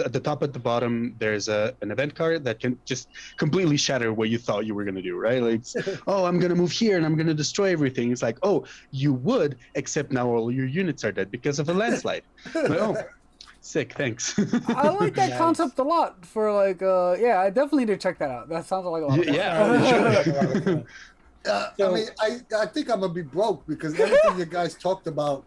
at the top, at the bottom, there's an event card that can just completely shatter what you thought you were gonna do, right? Like, oh, I'm gonna move here and I'm gonna destroy everything. It's like, oh, you would, except now all your units are dead because of a landslide. Well, Sick, thanks. I like that Nice. concept a lot. For like, yeah, I definitely need to check that out. That sounds like a lot of fun. Yeah. So- I mean, I think I'm gonna be broke because everything you guys talked about,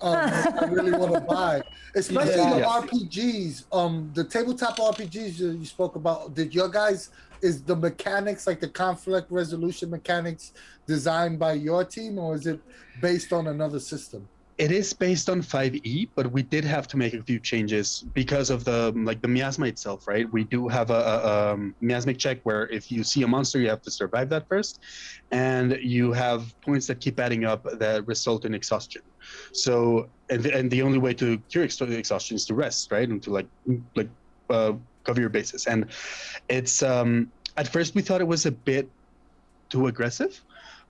I really want to buy, especially the Yeah. RPGs. The tabletop RPGs you spoke about. Did your guys is the mechanics like the conflict resolution mechanics designed by your team, or is it based on another system? It is based on 5e, but we did have to make a few changes because of the miasma itself, right? We do have a miasmic check where if you see a monster, you have to survive that first, and you have points that keep adding up that result in exhaustion. So, and the only way to cure exhaustion is to rest, right, and to cover your bases. And it's at first we thought it was a bit too aggressive.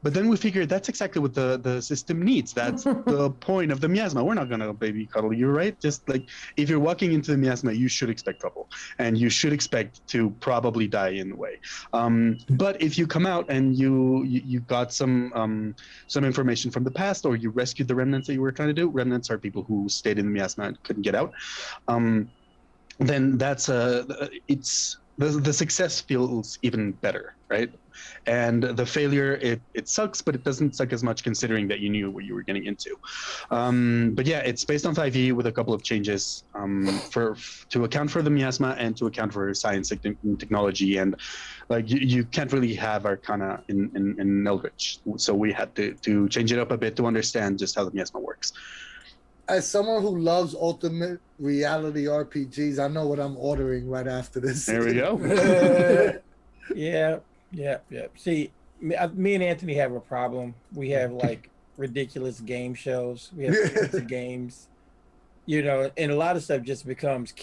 But then we figured that's exactly what the system needs. That's the point of the miasma. We're not gonna baby cuddle you, right? Just like if you're walking into the miasma, you should expect trouble, and you should expect to probably die in the way. But if you come out and you got some information from the past, or you rescued the remnants that you were trying to do. Remnants are people who stayed in the miasma and couldn't get out. Then that's it's the success feels even better, right? And the failure, it sucks, but it doesn't suck as much considering that you knew what you were getting into. But yeah, it's based on 5e with a couple of changes to account for the miasma and to account for science and technology. And like you can't really have Arcana in Eldritch, so we had to change it up a bit to understand just how the miasma works. As someone who loves ultimate reality RPGs, I know what I'm ordering right after this. There we go. Yeah. See, me and Anthony have a problem. We have like ridiculous game shows. We have ridiculous games, and a lot of stuff just becomes,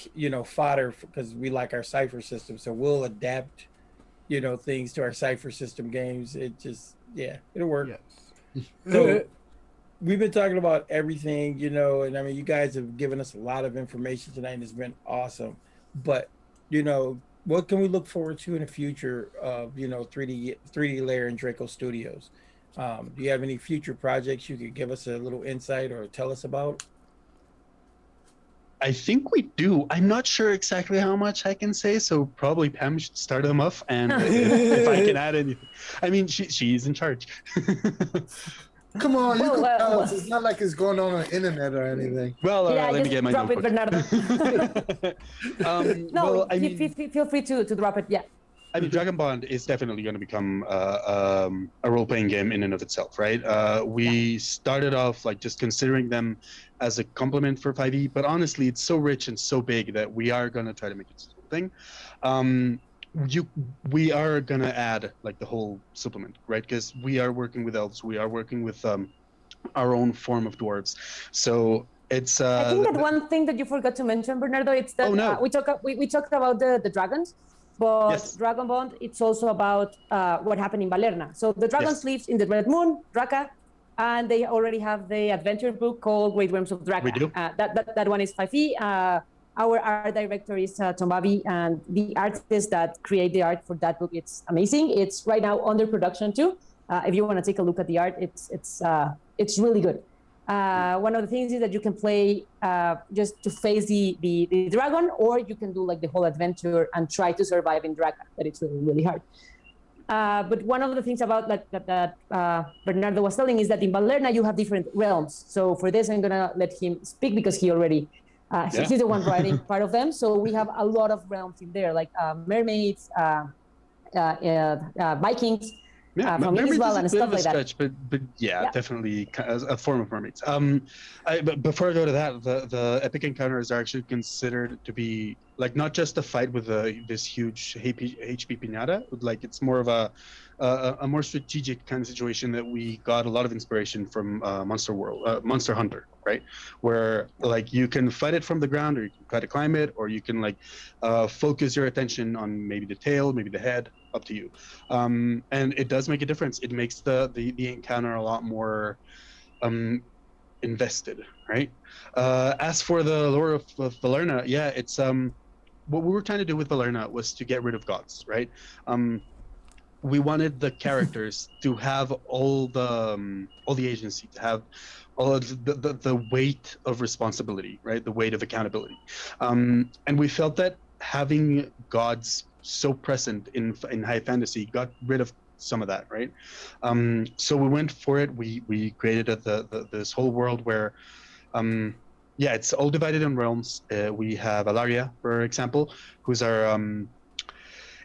fodder because we like our Cypher system. So we'll adapt, things to our Cypher system games. It just, it'll work. Yes. So we've been talking about everything, and I mean, you guys have given us a lot of information tonight, and it's been awesome. But, what can we look forward to in the future of 3D Lair and Draco Studios? Do you have any future projects you could give us a little insight or tell us about? I think we do. I'm not sure exactly how much I can say, so probably Pam should start them off, and if I can add anything. I mean, she's in charge. Come on, you can tell us. It's not like it's going on the internet or anything. Well, let me just get my drop it, notebook. Bernardo. No, feel free to drop it. Yeah. I mean, Dragon Bond is definitely going to become a role-playing game in and of itself, right? We started off like just considering them as a complement for 5e, but honestly, it's so rich and so big that we are going to try to make it a thing. We are going to add like the whole supplement, right? Because we are working with elves, we are working with our own form of dwarves, so it's I think that one thing that you forgot to mention, Bernardo, it's that we talked about the dragons, but Yes. Dragon Bond, it's also about what happened in Valerna. So the dragons lives in the Red Moon, Draka, and they already have the adventure book called Great Realms of Draka. We do. That one is 5e. Our art director is Tombavi, and the artist that create the art for that book, it's amazing. It's right now under production too. If you want to take a look at the art, it's really good. One of the things is that you can play just to face the dragon, or you can do like the whole adventure and try to survive in Draka. But it's really, really hard. But one of the things about that Bernardo was telling is that in Valerna you have different realms. So for this, I'm gonna let him speak because he already he's the one writing part of them. So we have a lot of realms in there, like mermaids, Vikings. From Israel and stuff like that. But definitely a form of mermaids. But before I go to that, the epic encounters are actually considered to be like not just a fight with this huge HP pinata. Like it's more of a more strategic kind of situation that we got a lot of inspiration from Monster Hunter, right? Where like you can fight it from the ground, or you can try to climb it, or you can like focus your attention on maybe the tail, maybe the head. Up to you. And it does make a difference. It makes the encounter a lot more invested, right? As for the lore of Valerna, it's what we were trying to do with Valerna was to get rid of gods, right? we wanted the characters to have all the agency, to have all of the weight of responsibility, right? The weight of accountability. And we felt that having gods so present in high fantasy got rid of some of that, right? So we went for it. We created this whole world where, yeah, it's all divided in realms. We have Alaria, for example, who's our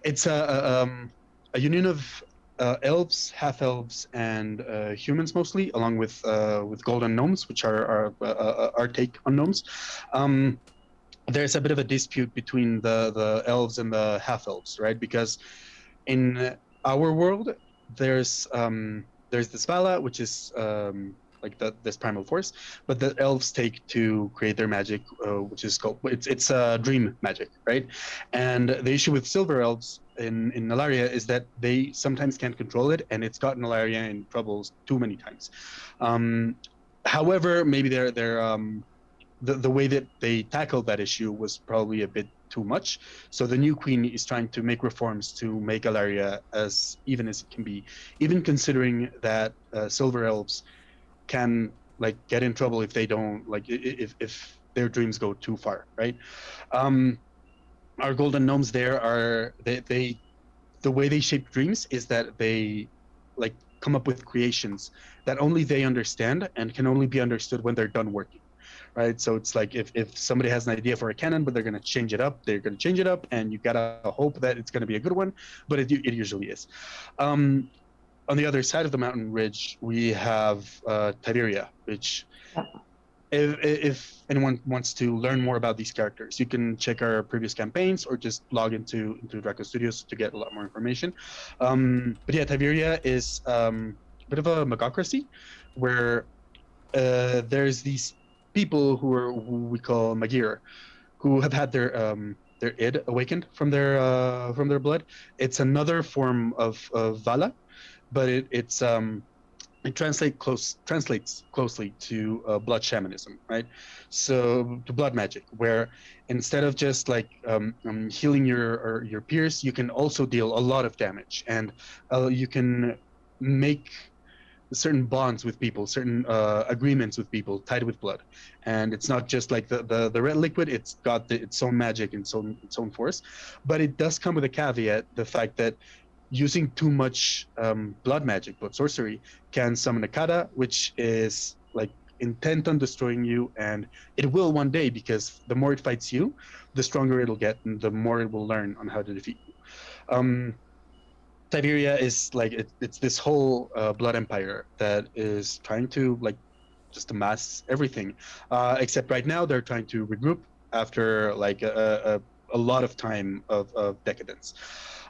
it's a union of elves, half-elves, and humans mostly, along with golden gnomes, which are our take on gnomes. There's a bit of a dispute between the elves and the half-elves, right? Because in our world, there's this Vala, which is like this primal force, but the elves take to create their magic, which is called it's dream magic, right? And the issue with silver elves in Alaria is that they sometimes can't control it, and it's gotten Alaria in troubles too many times. However, maybe the way that they tackled that issue was probably a bit too much. So the new queen is trying to make reforms to make Alaria as even as it can be, even considering that silver elves can like get in trouble if they don't like if their dreams go too far, right? Our golden gnomes there are they the way they shape dreams is that they like come up with creations that only they understand and can only be understood when they're done working, right? So it's like if somebody has an idea for a cannon, but they're going to change it up, they're going to change it up, and you gotta hope that it's going to be a good one, but it usually is. On the other side of the mountain ridge, we have Tiberia, which if anyone wants to learn more about these characters, you can check our previous campaigns or just log into Draco Studios to get a lot more information. But yeah, Tiberia is a bit of a magocracy where there's these people who we call Magir, who have had their id awakened from their blood. It's another form of Vala, but it translates closely to blood shamanism, right? So to blood magic, where instead of just like healing your peers, you can also deal a lot of damage, and you can make certain bonds with people, certain agreements with people tied with blood, and it's not just like the red liquid. It's got its own magic and its own force, but it does come with a caveat: the fact that using too much blood sorcery can summon a kata, which is like intent on destroying you, and it will one day, because the more it fights you, the stronger it'll get, and the more it will learn on how to defeat you. Tiberia is like it's this whole blood empire that is trying to like just amass everything, except right now they're trying to regroup after like a lot of time of decadence.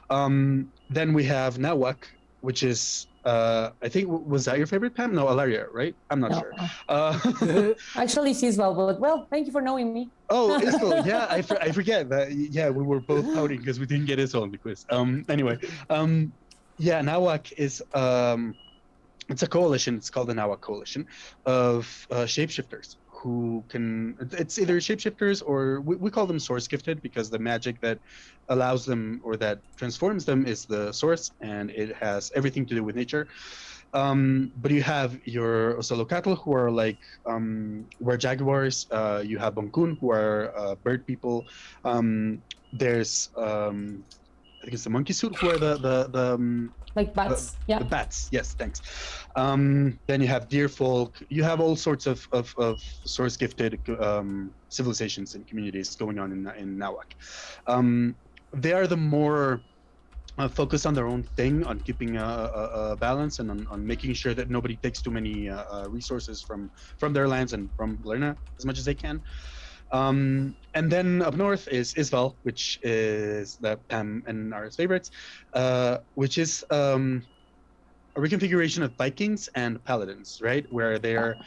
Then we have Nawak, which is I think, was that your favorite, Pam? No, Alaria, right? I'm not sure. Actually, Sisval, but well, thank you for knowing me. Oh, Isval, yeah, I forget that. Yeah, we were both pouting because we didn't get Isval on the quiz. Anyway, yeah, Nawak is it's a coalition. It's called the Nawak Coalition of shapeshifters who can. It's either shapeshifters or we call them source gifted, because the magic that allows them or that transforms them is the source, and it has everything to do with nature. But you have your Osalokatl, who are like were jaguars. You have Bonkun, who are bird people. There's I think it's the monkey suit, who are the like bats. The bats. Yes, thanks. Then you have deer folk. You have all sorts of source gifted civilizations and communities going on in Nawak. They are the more focused on their own thing, on keeping a balance, and on making sure that nobody takes too many resources from their lands and from Lerna as much as they can. And then up north is Isval, which is the Pam and Nara's favorites, which is a reconfiguration of Vikings and Paladins, right? Where their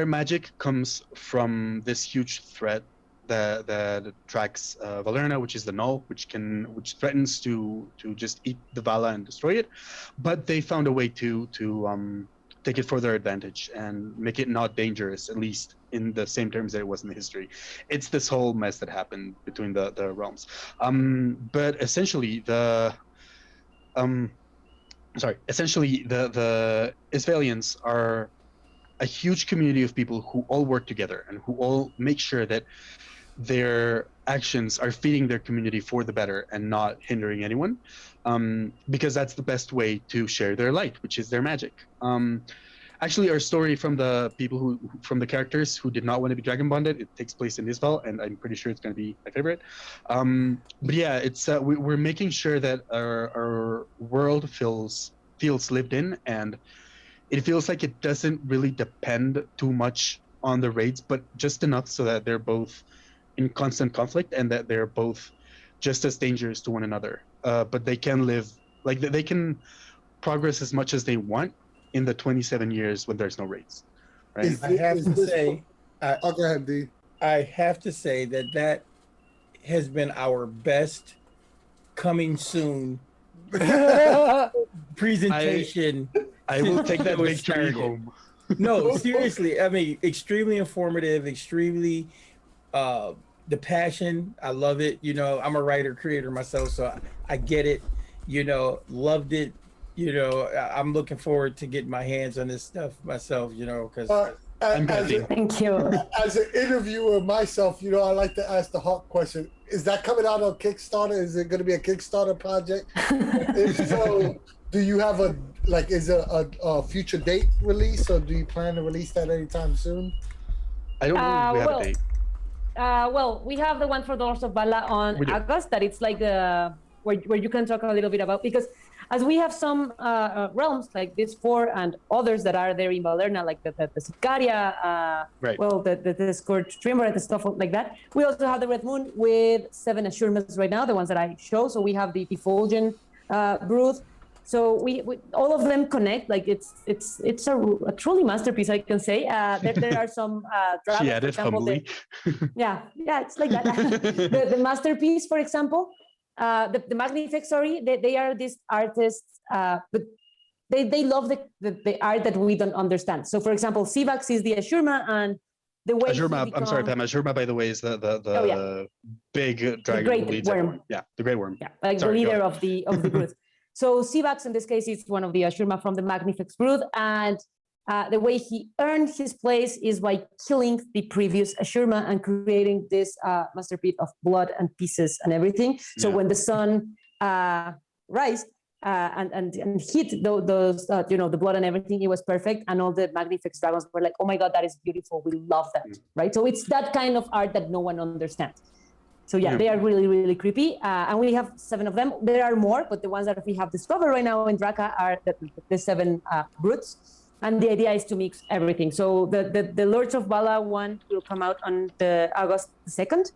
magic comes from this huge threat that tracks Valerna, which is the Null, which threatens to just eat the Vala and destroy it. But they found a way to take it for their advantage and make it not dangerous, at least in the same terms that it was in the history. It's this whole mess that happened between the realms. But essentially, essentially the Isvalians are a huge community of people who all work together and who all make sure that their actions are feeding their community for the better and not hindering anyone, because that's the best way to share their light, which is their magic. Actually, our story from the people from the characters who did not want to be dragon bonded, it takes place in Isval, and I'm pretty sure it's going to be my favorite. But yeah, it's we're making sure that our world feels lived in, and it feels like it doesn't really depend too much on the raids, but just enough so that they're both in constant conflict and that they're both just as dangerous to one another. But they can live, like they can progress as much as they want in the 27 years when there's no raids. Right? I have to say, go ahead, D. I have to say that has been our best coming soon presentation. I will take that was victory started. home. No, seriously. I mean, extremely informative, extremely the passion. I love it. You know, I'm a writer, creator myself, so I get it. You know, loved it. You know, I'm looking forward to getting my hands on this stuff myself, you know, because Thank you. As an interviewer myself, you know, I like to ask the hot question. Is that coming out on Kickstarter? Is it going to be a Kickstarter project? If so, do you have is it a future date release, or do you plan to release that anytime soon? I don't know if we have a date. Well, we have the one for Doors of Bala on August, that it's like where you can talk a little bit about, because as we have some realms like this 4 and others that are there in Valerna, like the Sicaria, well, the Scourge Triumvirate and stuff like that. We also have the Red Moon with 7 Ashurmas right now, the ones that I show. So we have the Fulgen Brood. So we all of them connect. Like it's a truly masterpiece, I can say. There are some she added humbly. Yeah, it's like that. the masterpiece, for example. The Magnific, they are these artists, but they love the art that we don't understand. So, for example, Sivax is the Ashurma, and the way Ashurma, I'm sorry, Pam. Ashurma, by the way, is the big dragon who leads everyone. Yeah, the Great Worm. Yeah, like the leader of the brood. So Sivax, in this case, is one of the Ashurma from the Magnifix brood, and the way he earned his place is by killing the previous Ashurma and creating this masterpiece of blood and pieces and everything. So when the sun rise and hit those, the blood and everything, it was perfect. And all the Magnifix dragons were like, "Oh my God, that is beautiful. We love that." Right? So it's that kind of art that no one understands. So they are really, really creepy. And we have 7 of them. There are more, but the ones that we have discovered right now in Draca are the 7 brutes. And the idea is to mix everything. So the Lords of Bala one will come out on the August 2nd.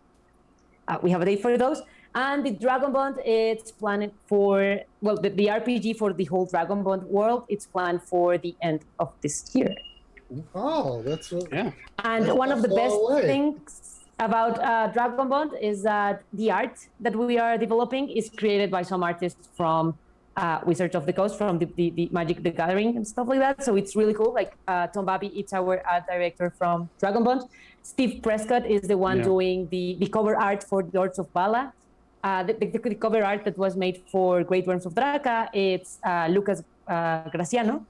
We have a date for those. And the Dragon Bond, it's planned for, well, the RPG for the whole Dragon Bond world, it's planned for the end of this year. Oh, that's And one of the best things about Dragon Bond is that the art that we are developing is created by some artists from Wizards of the Coast, from the Magic the Gathering and stuff like that. So it's really cool. Like Tom Babby, it's our art director from Dragon Bond. Steve Prescott is the one doing the cover art for Lords of Bala. The cover art that was made for Great Worms of Draca, it's Lucas Graciano.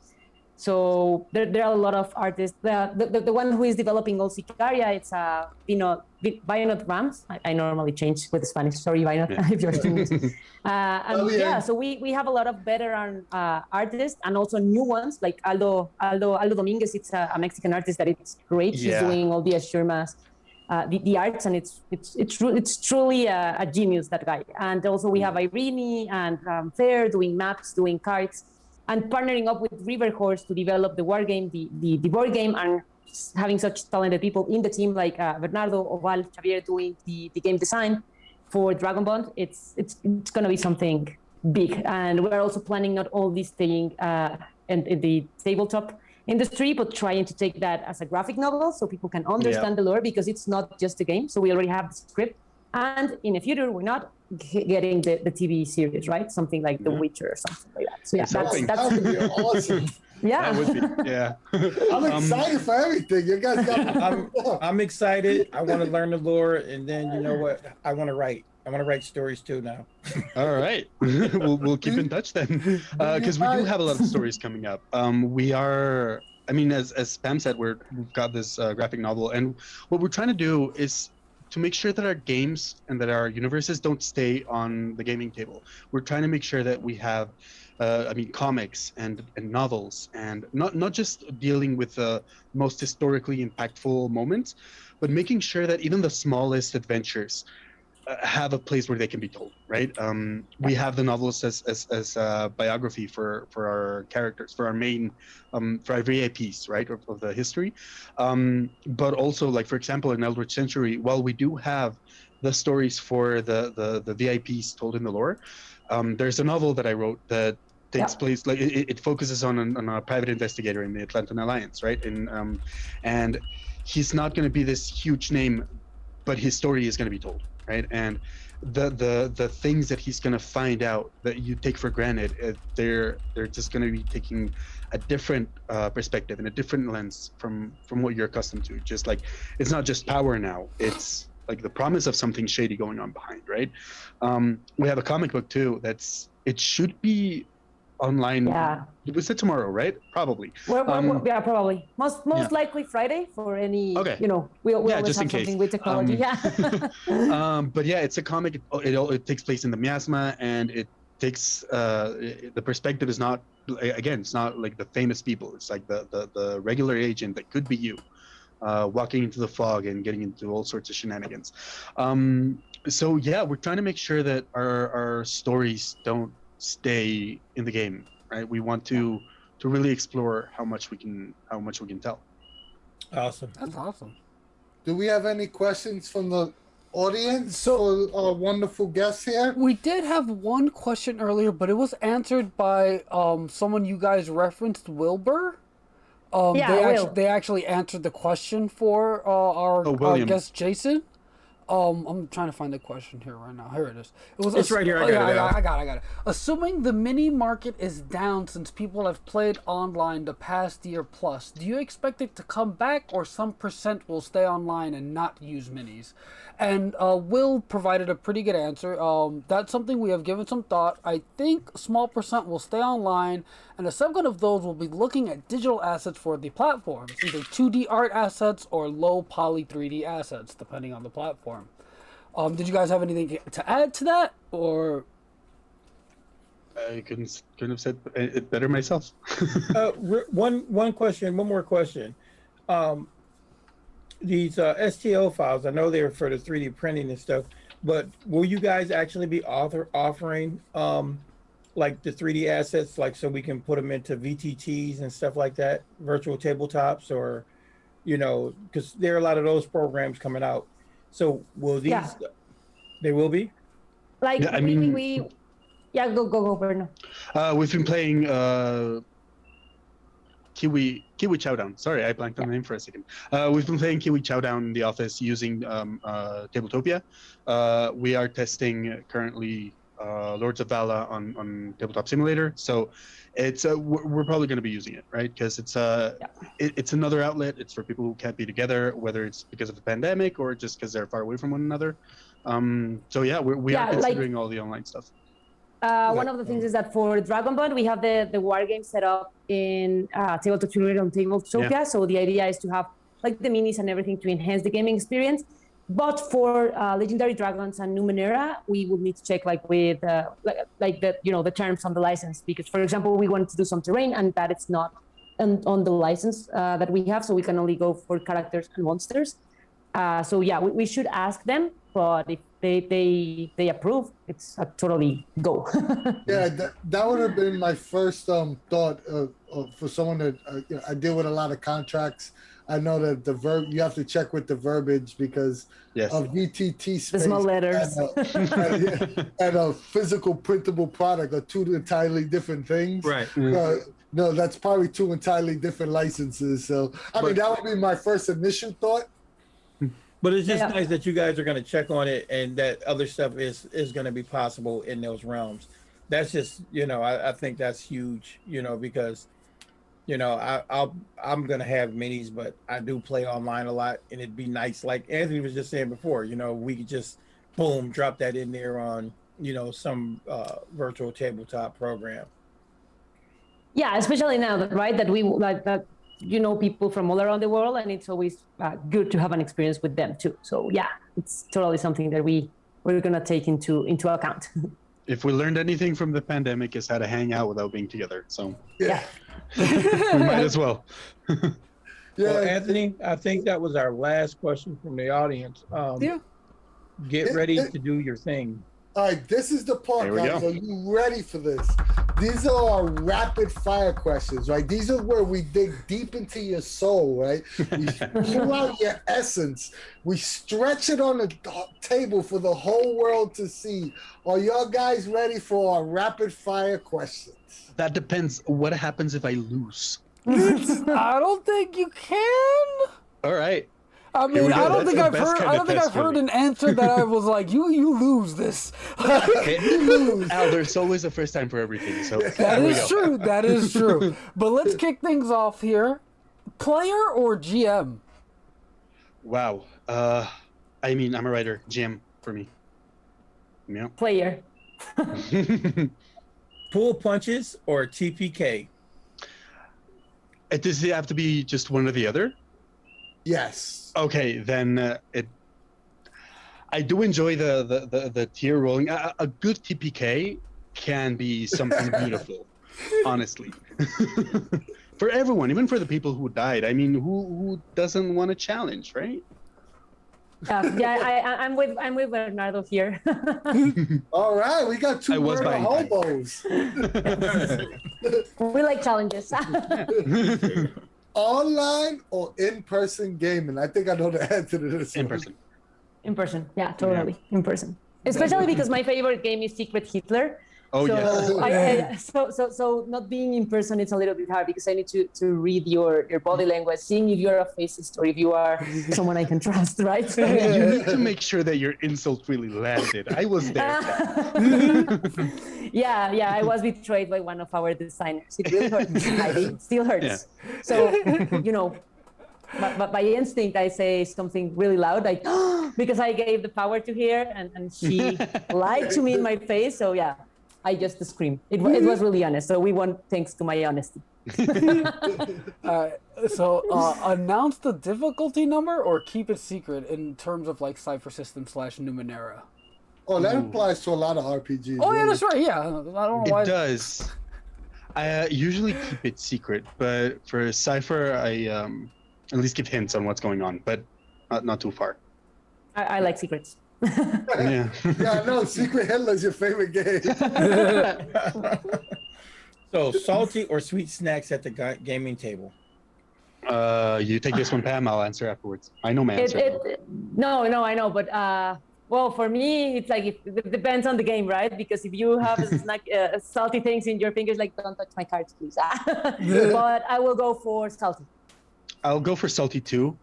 So there are a lot of artists. The one who is developing all Sicaria, it's Vinod Rams. I normally change with the Spanish. Sorry, Vinod, if you're doing this. So we have a lot of veteran artists and also new ones like Aldo Dominguez. It's a Mexican artist that it's great. He's doing all the Ashurmas, the arts, and it's truly a genius, that guy. And also we have Irene and Fair doing maps, doing cards, and partnering up with River Horse to develop the war game, the board game, and having such talented people in the team like Bernardo, Oval, Xavier doing the game design for Dragon Bond. It's going to be something big. And we're also planning not only staying in the tabletop industry, but trying to take that as a graphic novel so people can understand the lore, because it's not just a game. So we already have the script. And in the future, we're not getting the TV series, right? Something like The Witcher or something like that. So that would be awesome. Yeah. That would be, I'm excited for everything. You guys got I'm excited. I want to learn the lore, and then you know what? I want to write. I want to write stories too now. All right, we'll keep in touch then, because we do have a lot of stories coming up. We are, I mean, as Pam said, we've got this graphic novel, and what we're trying to do is to make sure that our games and that our universes don't stay on the gaming table. We're trying to make sure that we have, I mean, comics and novels, and not just dealing with the most historically impactful moments, but making sure that even the smallest adventures have a place where they can be told, right? We have the novels as biography for our characters, for our main, for our VIPs, right, of the history. But also, like for example, in Eldritch Century, while we do have the stories for the VIPs told in the lore, there's a novel that I wrote that takes place, like it focuses on a private investigator in the Atlantan Alliance, right? And he's not going to be this huge name, but his story is going to be told, right? And the things that he's going to find out that you take for granted, they're just going to be taking a different perspective and a different lens from what you're accustomed to. Just like, it's not just power now, it's like the promise of something shady going on behind, right? We have a comic book too it should be online. Yeah. We said tomorrow, right? Probably. Yeah, probably. Most likely Friday for any. Okay. We always just in have case. something with technology. But yeah, it's a comic. It takes place in the miasma, and it takes the perspective is not, again, it's not like the famous people. It's like the regular agent that could be you, walking into the fog and getting into all sorts of shenanigans. So yeah, we're trying to make sure that our stories don't stay in the game, right? We want to really explore how much we can tell. Awesome. That's awesome. Do we have any questions from the audience for our wonderful guests here? We did have one question earlier, but it was answered by someone you guys referenced, Wilbur. They actually answered the question for our guest Jason. I'm trying to find the question here right now. Here it is. It's right here. I got it. Assuming the mini market is down since people have played online the past year plus, do you expect it to come back, or some percent will stay online and not use minis? And Will provided a pretty good answer. That's something we have given some thought. I think a small percent will stay online, and a segment of those will be looking at digital assets for the platforms, either 2D art assets or low poly 3D assets, depending on the platform. Did you guys have anything to add to that, or? I couldn't have said it better myself. One more question. These STL files, I know they're for the 3D printing and stuff, but will you guys actually be offering like the 3D assets, like so we can put them into VTTs and stuff like that, virtual tabletops, or, because there are a lot of those programs coming out. So will these? Yeah. They will be. Like yeah, go Bruno. We've been playing Kiwi Chowdown. Sorry, I blanked on the name for a second. We've been playing Kiwi Chowdown in the office using Tabletopia. We are testing currently Lords of Vala on Tabletop Simulator. So it's we're probably going to be using it, right? Because it's another outlet. It's for people who can't be together, whether it's because of the pandemic or just because they're far away from one another. So yeah, we are considering all the online stuff. One of the things is that for Dragon Ball, we have the war game set up in Tabletop Simulator on Tabletopia. Yeah. So the idea is to have like the minis and everything to enhance the gaming experience. But for Legendary Dragons and Numenera, we would need to check like with the terms on the license, because for example, we want to do some terrain and that it's not on the license that we have, so we can only go for characters and monsters. So yeah, we should ask them, but if they approve, it's a totally go. Yeah, that would have been my first thought for someone that I deal with a lot of contracts. I know that you have to check with the verbiage because of VTT space. The small letters. And a physical printable product are two entirely different things. Right. No, that's probably two entirely different licenses. So, I mean, that would be my first initial thought. But it's just nice that you guys are going to check on it and that other stuff is going to be possible in those realms. That's just, I think that's huge, because, I'm going to have minis, but I do play online a lot, and it'd be nice. Like Anthony was just saying before, we could just boom, drop that in there on, some virtual tabletop program. Yeah, especially now, right? That we like that, people from all around the world, and it's always good to have an experience with them too. So yeah, it's totally something that we're gonna take into account. If we learned anything from the pandemic, is how to hang out without being together. So Yeah. we might as well. Well, Anthony, I think that was our last question from the audience. Get ready to do your thing. All right, this is the part, guys. Are you ready for this? These are our rapid fire questions, right? These are where we dig deep into your soul, right? We pull out your essence. We stretch it on the table for the whole world to see. Are y'all guys ready for our rapid fire questions? That depends. What happens if I lose? I don't think you can. All right. I mean, I don't think I've heard an answer that I was like, you lose this. Al, there's always a first time for everything. So that is true. That is true. But let's kick things off here. Player or GM? Wow. I mean, I'm a writer. GM for me. Yeah. Player. Pull punches or TPK? Does it have to be just one or the other? Yes. Okay, then I do enjoy the tier rolling. A good TPK can be something beautiful, honestly. For everyone, even for the people who died. I mean, who doesn't want a challenge, right? I'm with Bernardo here. All right, we got two hobos. We like challenges. Online or in-person gaming? I think I know the answer to this. In person. In person, yeah, totally. Yeah. In person. Especially because my favorite game is Secret Hitler. Oh, yes. So not being in person, it's a little bit hard because I need to read your body language, seeing if you're a fascist or if you are someone I can trust, right? You need to make sure that your insult really landed. I was there. Yeah, I was betrayed by one of our designers. It really hurts. It still hurts. Yeah. So, but by instinct, I say something really loud, like, because I gave the power to her and she lied to me in my face. So yeah. I just screamed. It was really honest. So we won thanks to my honesty. So announce the difficulty number or keep it secret in terms of like Cypher System / Numenera. Oh, that applies to a lot of RPGs. Oh, yeah, that's right. Yeah. I don't know why. It does. I usually keep it secret, but for Cypher, I at least give hints on what's going on, but not too far. I like secrets. Yeah. Yeah, I know. Secret Hitler's your favorite game. So, salty or sweet snacks at the gaming table? You take this one, Pam. I'll answer afterwards. I know my answer. No, I know, but well, for me, it's like it depends on the game, right? Because if you have salty things in your fingers, like don't touch my cards, please. But I will go for salty. I'll go for salty too,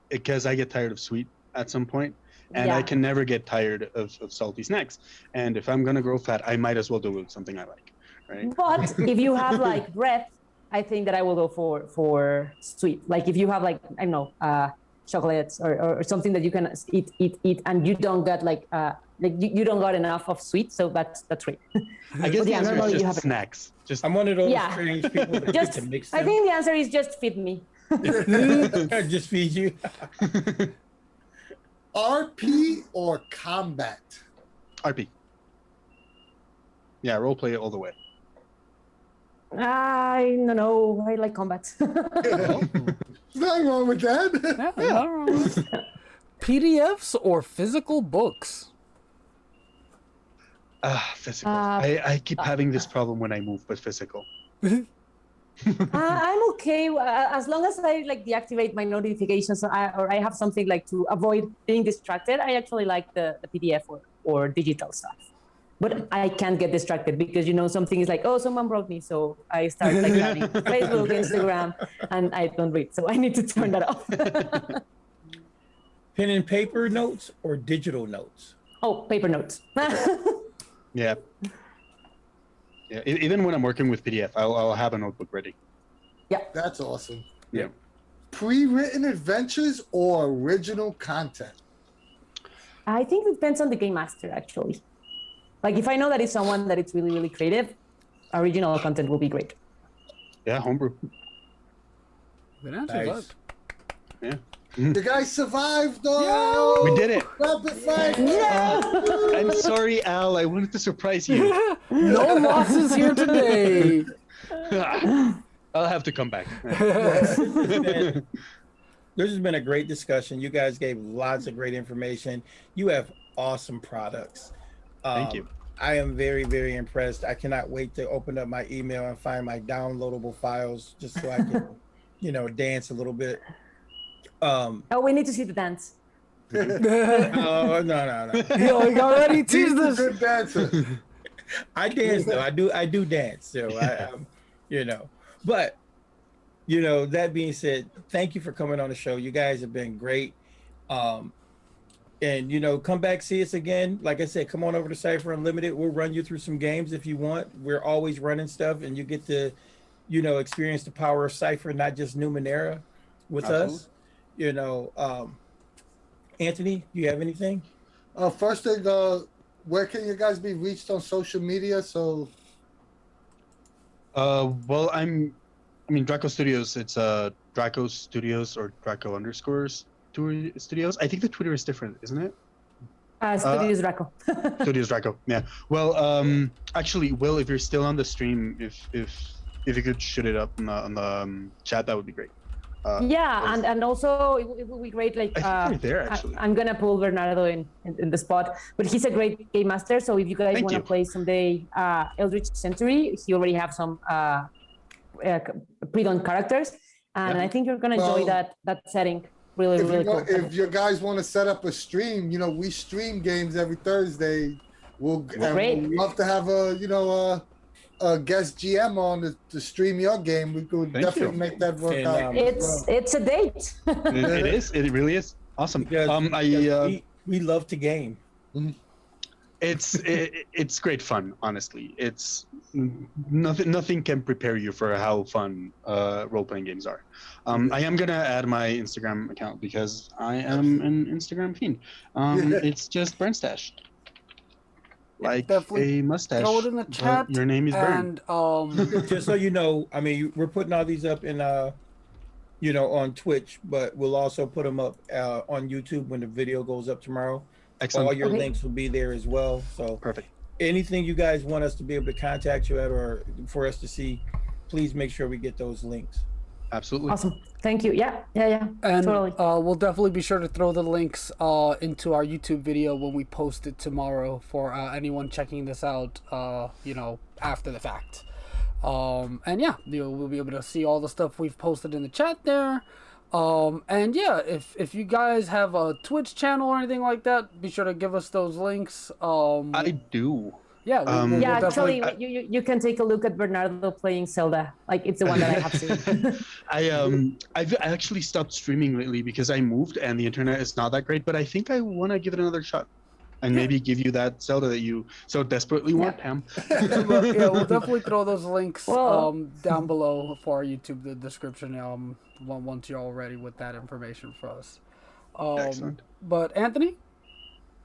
because I get tired of sweet at some point. And I can never get tired of salty snacks. And if I'm going to grow fat, I might as well do something I like, right? But if you have like bread, I think that I will go for sweet. Like if you have like, I don't know, chocolates or something that you can eat and you don't get like you don't got enough of sweet. So that's great. I guess the answer is just snacks. I'm one of those strange people that get to mix them. I think the answer is just feed me. Just feed you. RP or combat? RP. Yeah, role play all the way. I don't know. I like combat. Nothing wrong with that. Nothing wrong with that. PDFs or physical books? Physical. I keep having this problem when I move, but physical. I'm okay as long as I like deactivate my notifications or I have something like to avoid being distracted. I actually like the PDF or digital stuff, but I can't get distracted because something is like, oh, someone wrote me, so I start like having Facebook, Instagram, and I don't read, so I need to turn that off. Pen and paper notes or digital notes? Oh, paper notes. Yeah. Yeah, even when I'm working with PDF, I'll have a notebook ready. Yeah. That's awesome. Yeah. Pre-written adventures or original content? I think it depends on the game master, actually. Like if I know that it's someone that it's really, really creative, original content will be great. Yeah, homebrew. Good answer, Nice. Yeah. You guys survived, though. We did it. Rapid fire. I'm sorry, Al. I wanted to surprise you. No losses here today. I'll have to come back. This has been a great discussion. You guys gave lots of great information. You have awesome products. Thank you. I am very, very impressed. I cannot wait to open up my email and find my downloadable files just so I can, dance a little bit. Oh, we need to see the dance. Oh, no. Yo, you already teased He's a this. good dancer. I dance though. I do dance. So but that being said, thank you for coming on the show. You guys have been great. And come back, see us again. Like I said, come on over to Cypher Unlimited. We'll run you through some games if you want. We're always running stuff, and you get to, experience the power of Cypher, not just Numenera with us. Anthony, do you have anything? First thing, where can you guys be reached on social media? So, Well, Draco Studios. It's Draco Studios or Draco _ Studios. I think the Twitter is different, isn't it? Studios Draco. Studios Draco. Yeah. Well, actually, Will, if you're still on the stream, if you could shoot it up on the chat, that would be great. Yeah, and also it would be great. Like I think they're there, actually. I'm gonna pull Bernardo in the spot, but he's a great game master. So if you guys want to play someday Eldritch Century, he already have some pre-done characters, and I think you're gonna enjoy that setting. Really cool. If you guys want to set up a stream, we stream games every Thursday. We'd love to have a guest GM on to stream your game. We could definitely make that work out. It's a date. It is. It really is. Awesome. Because we love to game. It's great fun, honestly. It's nothing can prepare you for how fun role-playing games are. I am gonna add my Instagram account because I am an Instagram fiend. It's just Bernstash. Like Definitely a mustache. throw it in the chat. Your name is Bern. And Just so you know, we're putting all these up in on Twitch, but we'll also put them up on YouTube when the video goes up tomorrow. Excellent. All your links will be there as well. So Perfect. Anything you guys want us to be able to contact you at or for us to see, please make sure we get those links. Absolutely. Awesome. Thank you. Yeah. And totally. we'll definitely be sure to throw the links into our YouTube video when we post it tomorrow for anyone checking this out, after the fact. And yeah, we'll be able to see all the stuff we've posted in the chat there. And yeah, if you guys have a Twitch channel or anything like that, be sure to give us those links. I do. Yeah, we'll actually, you can take a look at Bernardo playing Zelda. Like it's the one that I have seen. I've actually stopped streaming lately because I moved and the internet is not that great. But I think I want to give it another shot, and maybe give you that Zelda that you so desperately want, Pam. We'll definitely throw those links down below for our YouTube the description. Once you're all ready with that information for us. Excellent. But Anthony?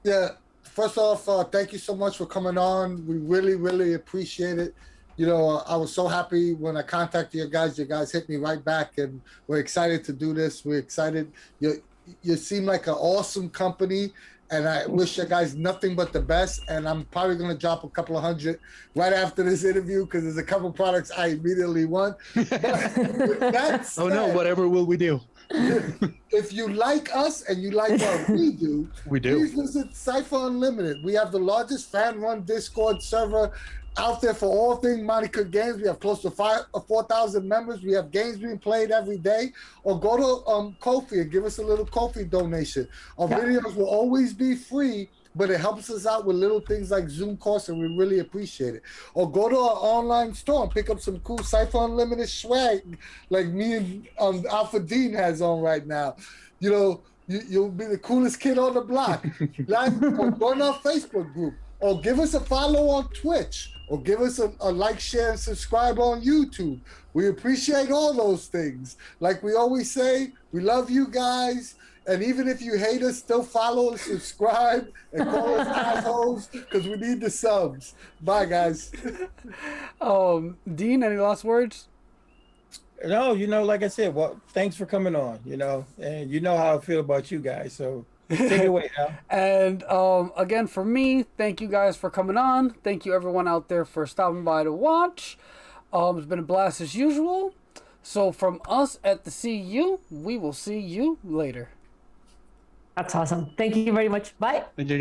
Yeah. First off, thank you so much for coming on. We really, really appreciate it. I was so happy when I contacted you guys. You guys hit me right back, and we're excited to do this. We're excited. You seem like an awesome company, and I wish you guys nothing but the best. And I'm probably going to drop a couple of $100 right after this interview because there's a couple products I immediately want. Oh no, whatever will we do? If you like us and you like what we do, please visit Cypher Unlimited. We have the largest fan-run Discord server out there for all things Monica games. We have close to 4,000 members. We have games being played every day. Or go to Ko-fi and give us a little Ko-fi donation. Our videos will always be free, but it helps us out with little things like Zoom course, and we really appreciate it. Or go to our online store and pick up some cool Cypher Unlimited swag like me and Alpha Dean has on right now. You'll be the coolest kid on the block. Or join our Facebook group. Or give us a follow on Twitch. Or give us a like, share, and subscribe on YouTube. We appreciate all those things. Like we always say, we love you guys. And even if you hate us, still follow us, subscribe, and call us assholes because we need the subs. Bye, guys. Dean, any last words? No, like I said, well, thanks for coming on, and you know how I feel about you guys. So take it away, Al. And again, for me, thank you guys for coming on. Thank you everyone out there for stopping by to watch. It's been a blast as usual. So from us at the CU, we will see you later. That's awesome. Thank you very much. Bye. Thank you, guys.